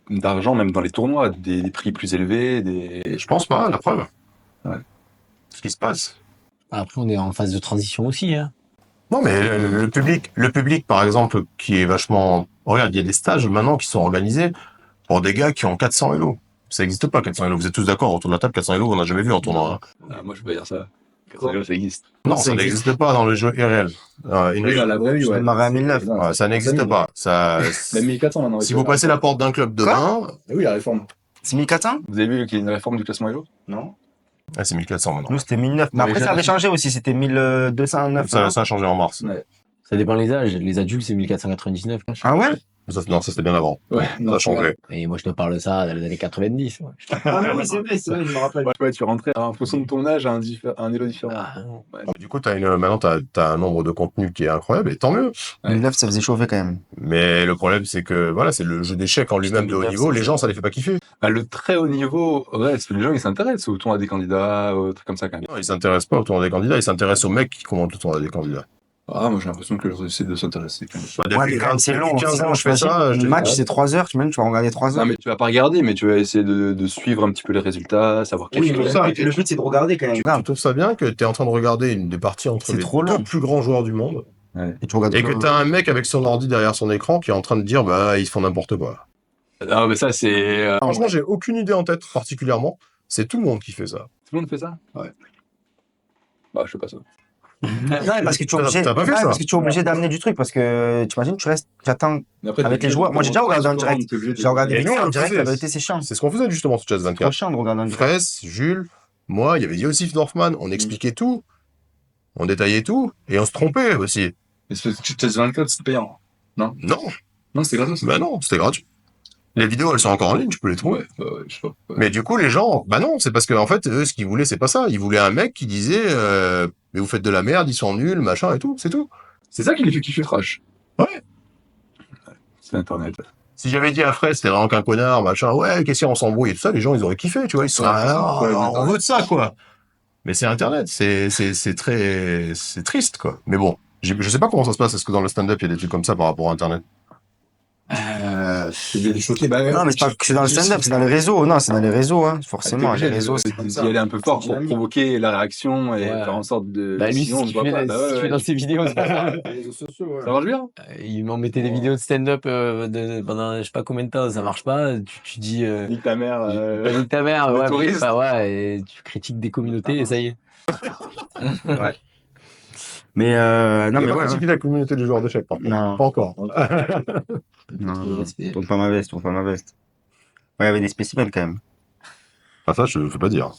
d'argent, même dans les tournois, des prix plus élevés, Et je pense pas, la preuve. Ouais. Ce qui se passe. Après, on est en phase de transition aussi. Hein. Non, mais le public, par exemple, qui est vachement... Regarde, il y a des stages maintenant qui sont organisés pour des gars qui ont 400 Elo. Ça n'existe pas, 400 Elo. Vous êtes tous d'accord autour de la table, 400 Elo, on n'a jamais vu en tournoi. Hein. Ah, moi, je peux pas dire ça. Ça existe. Non, ça n'existe pas dans le jeu IRL. Oui, dans la vraie vie, Je ouais. démarrais à 1009. Ouais, ça n'existe pas. Ça... Même 1400 maintenant. Si vous passez la porte d'un club demain... Ah oui, la réforme. C'est 1400? Vous avez vu qu'il y a une réforme du classement Elo? Non. Ah, c'est 1400 maintenant. Nous, c'était 1009. Mais après, ça avait changé aussi. C'était 1209. Ça a changé en mars. Ouais. Ça dépend des âges. Les adultes, c'est 1499. Ah ouais? Non, ça c'était bien avant. Ouais, Ça a changé. Et moi, je te parle de ça dans les années 90. Ouais. Ah oui, c'est vrai, je me rappelle. Ouais, tu rentrais en fonction de ton âge à un Elo différent. Ah, Du coup, maintenant, t'as un nombre de contenus qui est incroyable, et tant mieux. 1009, ça faisait chauffer quand même. Mais le problème, c'est que, voilà, c'est le jeu d'échecs en lui-même de haut niveau. Les gens, ça les fait pas kiffer. Ah, le très haut niveau, ouais, c'est que les gens, ils s'intéressent au tournoi des candidats, aux trucs comme ça, quand même. Non, ils s'intéressent pas au tournoi des candidats, ils s'intéressent aux mecs qui commentent le tournoi des candidats. Ah, moi, j'ai l'impression que les gens essaient de s'intéresser, quand même. Bah, Ouais, mais depuis quand même, c'est long. 15 ans, je fais ça. Le match, c'est 3 heures. Tu vas regarder 3 Non, heures. mais tu vas pas regarder, mais tu vas essayer de suivre un petit peu les résultats, savoir quel Oui, joueur- ça, le but, c'est de regarder quand même. Tu trouves ça bien que t'es en train de regarder une des parties entre C'est les trop long. deux plus grands joueurs du monde, Et tu regardes et que t'as un mec avec son ordi derrière son écran qui est en train de dire, bah, ils font n'importe quoi. Ah, mais ça, c'est... Franchement, j'ai aucune idée en tête, particulièrement. C'est tout le monde qui fait ça. Tout le monde fait ça? Ouais. Bah, je fais pas ça. Non, parce que tu es T'as- obligé, t'as pas fait ouais, ça. parce que tu es obligé d'amener du truc, parce que tu imagines, tu restes, tu attends. Mais après, Avec t'es les joueurs. Moi, j'ai déjà regardé en direct. t'es obligé de- J'ai regardé Et des nous, vidéos on en le direct, faisait. la vérité, c'est chiant. C'est ce qu'on faisait justement sur Chess C'est trop 24. chiant de regarder en direct. Fraisse, Jules, moi, il y avait Yosif Dorfman, on expliquait tout, on détaillait tout, et on se trompait aussi. Mais c'est parce que Chess 24, c'est payant. Non, Non, c'est gratos. bah non, c'était gratuit. Les vidéos, elles sont encore en ligne, tu peux les trouver. Ouais, bah ouais, je sais pas. Ouais. Mais du coup, les gens, bah non, c'est parce que en fait, eux, ce qu'ils voulaient, c'est pas ça. Ils voulaient un mec qui disait, mais vous faites de la merde, ils sont nuls, machin et tout, c'est tout. C'est ça qui les fait kiffer Trash. Ouais. C'est Internet. Si j'avais dit à Fraisse, c'était vraiment qu'un connard, machin, ouais, qu'est-ce qu'il y a, on s'embrouille et tout ça, les gens, ils auraient kiffé, tu vois, ils se sont, ah, on veut de ça, quoi. Mais c'est Internet, c'est triste, quoi. Mais bon, je sais pas comment ça se passe, est-ce que dans le stand-up, il y a des trucs comme ça par rapport à Internet? C'est bien choqué. Bah, Non, mais c'est pas que c'est dans le stand-up, c'est dans les réseaux. Non, c'est dans les réseaux, hein. Forcément, les réseaux, c'est d'y aller un peu fort pour provoquer la réaction et Ouais. faire en sorte de. Bah, lui, sinon, ce on qu'il se voit fait, pas. Bah, ce qu'il ouais, fait dans ses vidéos, c'est pas ça. Ça marche bien. Il m'en mettait des vidéos de stand-up pendant je sais pas combien de temps, ça marche pas. Tu dis, Nique ta mère. bah, nique ta mère, les ouais, touristes. bah ouais, et tu critiques des communautés et ça y est. Mais, non, mais ouais. critiqué la communauté des joueurs d'échecs, par contre. Non. Pas encore. Non, tourne pas ma veste, tourne pas ma veste. Ouais, il y avait des spécimens quand même. Ah, ça, je peux pas dire.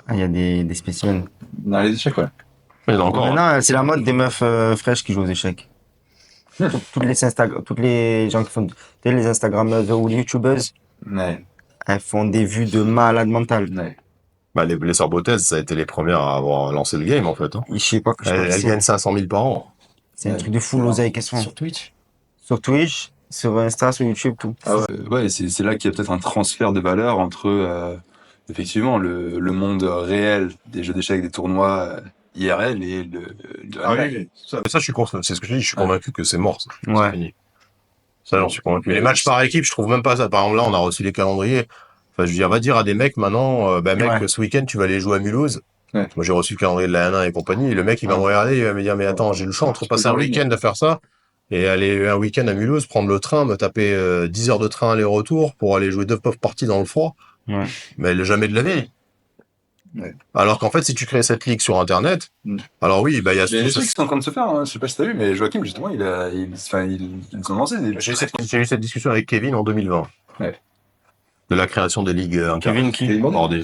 Ah, il y a des spécimens. Dans les échecs, ouais. Mais il y en a encore. hein. Maintenant, c'est la mode des meufs fraîches qui jouent aux échecs. Toutes les gens qui font, tu sais, les Instagrammeuses ou les YouTubeuses, Ouais. elles font des vues de malade mental. Ouais. Bah, les sœurs Bottez, ça a été les premières à avoir lancé le game, en fait. Hein. Je sais pas que je crois que Elles gagnent 500 000 par an. c'est un truc de fou l'oseille qu'elles font. Sur Twitch. Sur Twitch, sur Insta, sur YouTube, tout. Ah ouais, c'est là qu'il y a peut-être un transfert de valeur entre effectivement le monde réel des jeux d'échecs, des tournois IRL et le online. Ça, je suis convaincu. C'est ce que je dis, je suis convaincu que c'est mort. Ça. C'est Ouais. fini. Ça, j'en suis convaincu. Les matchs par équipe, je trouve même pas ça. Par exemple, là, on a reçu les calendriers. Enfin, je veux dire, va dire à des mecs maintenant, bah, mec, Ouais. ce week-end, tu vas aller jouer à Mulhouse. Ouais. Moi, j'ai reçu le calendrier de la N1 et compagnie. Et le mec, il va me regarder, il va me dire, mais attends, j'ai le choix entre passer un week-end à faire ça et aller un week-end à Mulhouse, prendre le train, me taper 10 heures de train aller-retour pour aller jouer 2 pauvres parties dans le froid. Ouais. Mais jamais de la vie. Ouais. Alors qu'en fait, si tu crées cette ligue sur Internet, alors oui, bah, il y a Mais les ce- trucs qui sont en train de se faire, hein. Je sais pas si t'as vu, mais Joachim, justement, ils ont lancé des... J'ai eu cette discussion avec Kevin en 2020. Ouais. De la création des ligues incarnées. Kevin qui? Bordé.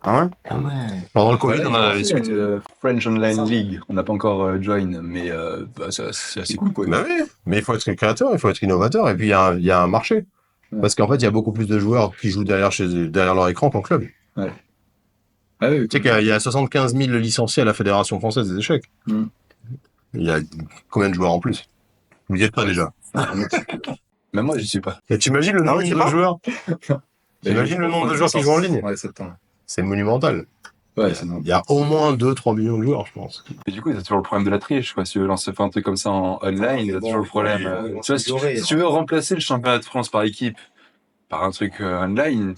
Ah ouais? Ah ouais. Pendant le Covid, Voilà, on en a ils ont discuté. lancé une French Online League. On n'a pas encore join, mais bah, c'est assez cool, quoi. Bah oui, mais il faut être créateur, il faut être innovateur, et puis il y a un marché. Ouais. Parce qu'en fait, il y a beaucoup plus de joueurs qui jouent derrière leur écran qu'en club. Ah oui, Tu sais qu'il y a 75 000 licenciés à la Fédération française des échecs. Mm. Il y a combien de joueurs en plus? Vous y êtes pas déjà? Même moi, j'y suis pas. Et t'imagines le nombre oui, de pas. joueurs T'imagines le nombre de joueurs qui jouent en ligne 7 ans. C'est monumental. Ouais, c'est normal. Il y a au moins 2-3 millions de joueurs, je pense. Et du coup, il y a toujours le problème de la triche, quoi. Si tu veux lancer un truc comme ça en online, il y a toujours le problème. Tu vois, si tu veux remplacer le championnat de France par équipe, par un truc online,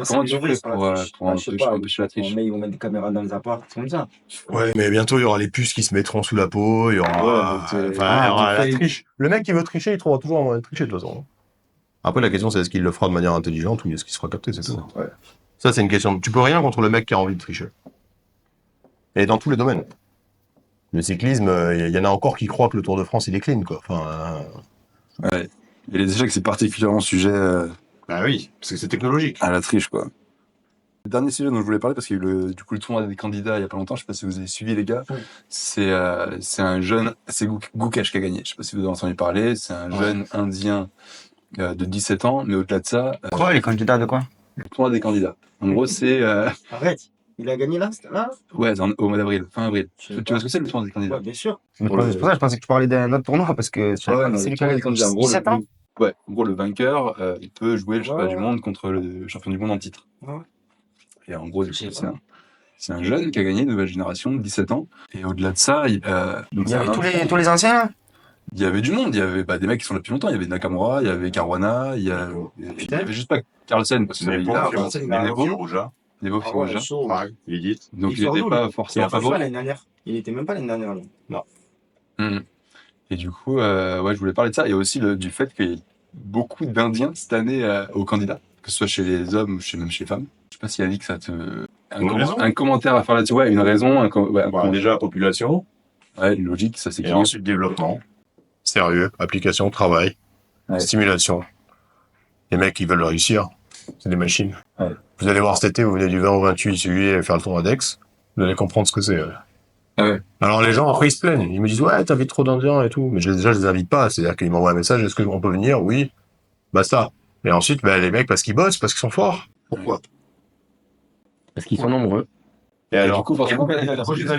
comment tu fais pour empêcher la triche? Mais ils vont mettre des caméras dans les apparts, comme ça. Ouais, mais bientôt, il y aura les puces qui se mettront sous la peau, il y aura, il y aura la triche. Le mec qui veut tricher, il trouvera toujours un moyen de tricher, de toute façon. Après, la question, c'est est-ce qu'il le fera de manière intelligente ou est-ce qu'il sera capté, c'est tout. Ouais. Ça, c'est une question. Tu peux rien contre le mec qui a envie de tricher. Et dans tous les domaines. Le cyclisme, il y en a encore qui croient que le Tour de France, il est clean, quoi. Enfin, Ouais. Et les échecs, c'est particulièrement sujet bah oui, parce que c'est technologique. à la triche, quoi. Le dernier sujet dont je voulais parler, parce qu'il y a eu le tournoi des candidats il y a pas longtemps, je sais pas si vous avez suivi, les gars. C'est un jeune, c'est Gukesh qui a gagné. Je sais pas si vous avez entendu parler. C'est un jeune indien de 17 ans, mais au-delà de ça, Quoi, les candidats de quoi? le tournoi des candidats. En gros, c'est Arrête. Il a gagné là, c'était là? ouais, au mois d'avril, fin avril. Tu vois ce que c'est le tournoi des candidats? Ouais, bien sûr. Pour le- C'est pour ça que je pensais que tu parlais d'un autre tournoi, parce que Ouais, non, c'est le lui qui tournoi a des candidats. En gros, 17 ans? ouais, en gros, le vainqueur, il peut jouer le championnat du monde contre le champion du monde en titre. Ouais. Et en gros, du coup, c'est un jeune qui a gagné, nouvelle génération, de 17 ans. Et au-delà de ça, donc Il y avait tous les anciens, là? il y avait du monde. Il y avait des mecs qui sont là depuis longtemps. Il y avait Nakamura, il y avait Caruana, il y avait juste pas Carlsen, parce que Mais Nevo, Firouzja. Il dit. Donc il n'était pas forcément favori. l'année dernière. Il était même pas l'année dernière, là. Mhm. Et du coup, ouais, je voulais parler de ça. Et aussi du fait qu'il y ait beaucoup d'Indiens cette année aux candidats, que ce soit chez les hommes ou même chez les femmes. Je sais pas si Yannick, ça te... Un commentaire à faire là-dessus. Ouais, une raison. Déjà, population. Ouais, logique, ça c'est Et ensuite, développement. Sérieux, application, travail, Ouais. stimulation. Les mecs qui veulent réussir, c'est des machines. Ouais. Vous allez voir cet été, vous venez du 20 au 28 juillet faire le tour d'Aix, vous allez comprendre ce que c'est. Ah ouais. Alors les gens, après, ils se plaignent. Ils me disent, ouais, t'invites trop d'Indiens et tout. Mais déjà, je les invite pas. C'est-à-dire qu'ils m'envoient un message, est-ce qu'on peut venir? Oui. Basta. Et ensuite, les mecs, parce qu'ils bossent, parce qu'ils sont forts. Pourquoi? Parce qu'ils sont nombreux. Et Du coup, forcément, t'as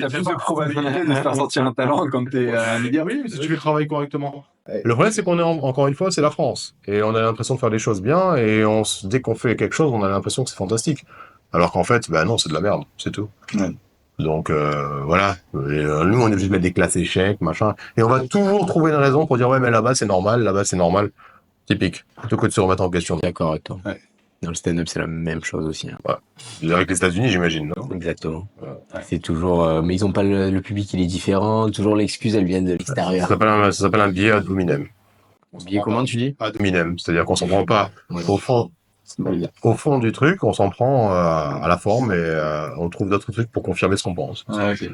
plus de probabilité de faire sortir un talent quand t'es un média. Oui, mais si tu fais le travail correctement. Le problème, c'est qu'on est, encore une fois, c'est la France. Et on a l'impression de faire des choses bien, et dès qu'on fait quelque chose, on a l'impression que c'est fantastique. Alors qu'en fait, non, c'est de la merde, c'est tout. Ouais. Donc, voilà. Et, nous, on est obligé de mettre des classes échecs, machin. Et on va toujours trouver une raison pour dire, ouais, mais là-bas, c'est normal, là-bas, c'est normal. Typique. Plutôt que de se remettre en question. D'accord avec toi. Ouais. Dans le stand-up, c'est la même chose aussi. Hein. Avec les États-Unis, j'imagine, non? Exactement. Ouais. C'est toujours, mais ils ont pas le public, il est différent. Toujours l'excuse, elle vient de l'extérieur. Ça s'appelle un biais ad hominem. Billet comment tu dis? Ad hominem. C'est-à-dire qu'on s'en prend pas Ouais. au fond du truc, on s'en prend à la forme et on trouve d'autres trucs pour confirmer ce qu'on pense. Ah, ok.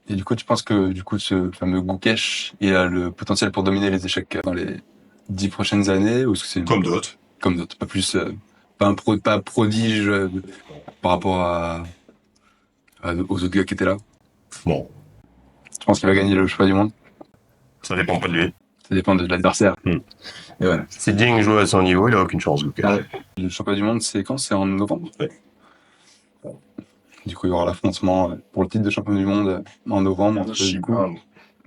Et du coup, tu penses que ce fameux Gukesh, il a le potentiel pour dominer les échecs dans les 10 prochaines années, ou est-ce que c'est Comme d'autres. comme d'autres, pas plus, pas prodige par rapport aux autres gars qui étaient là? Bon, Tu penses qu'il va gagner le choix du monde? ça dépend pas de lui. Ça dépend de l'adversaire. Hmm. Et voilà. Si Ding joue à son niveau, il a aucune chance, Lucas. Ah ouais. Le championnat du monde, c'est quand? C'est en novembre? Ouais. Du coup, il y aura l'affrontement pour le titre de champion du monde en novembre entre du coup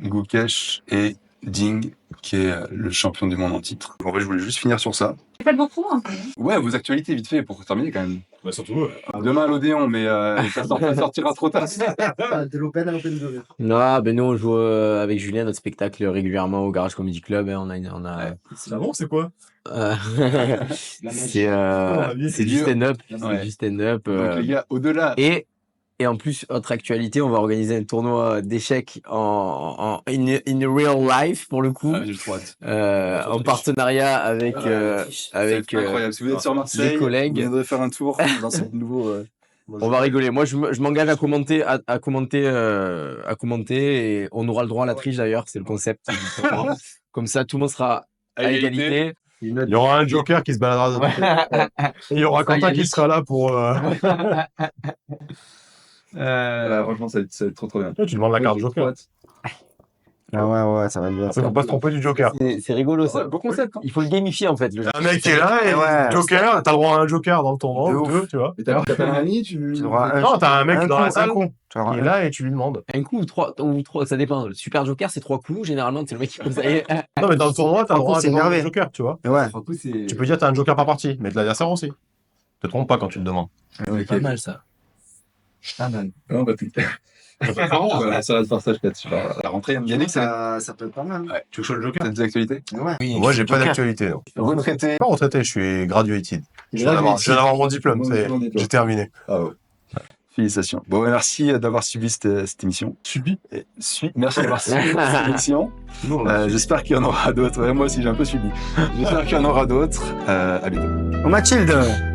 Gukesh et Ding, qui est le champion du monde en titre. En fait, je voulais juste finir sur ça. J'ai fait beaucoup, hein. Ouais, vos actualités, vite fait, pour terminer quand même. Bah, surtout, Demain à l'Odéon, mais ça sortira trop tard. De l'Open à l'Open de Rire. Non, ben nous on joue avec Julien notre spectacle régulièrement au Garage Comedy Club. Hein, on a C'est bon, c'est quoi? c'est du stand-up. Ouais. C'est du stand-up. Donc les gars, au-delà... Et en plus, autre actualité, on va organiser un tournoi d'échecs in real life pour le coup, j'ai trop hâte. en partenariat avec C'est incroyable. Si vous êtes sur Marseille, les collègues. vous viendrez faire un tour dans ce nouveau... On va rigoler. Moi, je m'engage à commenter, à commenter, et on aura le droit à la triche d'ailleurs. C'est le concept. Comme ça, tout le monde sera à égalité. Il y aura un joker qui se baladera dedans. Et il y aura Quentin qui sera là pour... Franchement, ça va être trop bien. Tu demandes la carte joker. Ah ouais, ça va être bien. Après, faut pas se tromper du Joker. C'est rigolo ça. Ouais, beau concept, hein. Il faut le gamifier en fait. Le Un mec qui est là et Ouais. Joker, t'as le droit à un Joker dans le tournoi, De ou ouf. deux, tu vois. Mais t'appelles un ami, tu... Tu auras Non, t'as un mec dans la coup, salle coup. Tu auras qui est un- là et tu lui demandes. Un coup ou trois, ça dépend. Le super joker, c'est 3 coups. Généralement, c'est le mec qui pose ça. Non, mais dans le tournoi, t'as le droit à c'est un énervé. Joker, tu vois. Mais ouais. Du coup, c'est... Tu peux dire t'as un Joker par partie, mais de l'adversaire aussi. Te trompe pas quand tu te demandes. Ok. Pas mal ça. Pas mal. Non, bah, tout. Voilà, ça va se partager là-dessus. La rentrée, Yannick, ça... Ça peut être pas mal. Ouais. Tu veux que je sois le Joker? T'as des actualités? Ouais. Oui, Moi, j'ai pas Joker. d'actualité, non. Retraité. Je suis pas retraité, je suis graduated. Je viens d'avoir mon diplôme, Bon c'est- diplôme, toi. j'ai terminé. Bravo. Félicitations. Bon, merci d'avoir suivi cette émission. Merci d'avoir suivi cette émission. J'espère qu'il y en aura d'autres. Ouais, moi aussi, j'ai un peu suivi. J'espère qu'il y en aura d'autres. À bientôt. Oh Mathilde!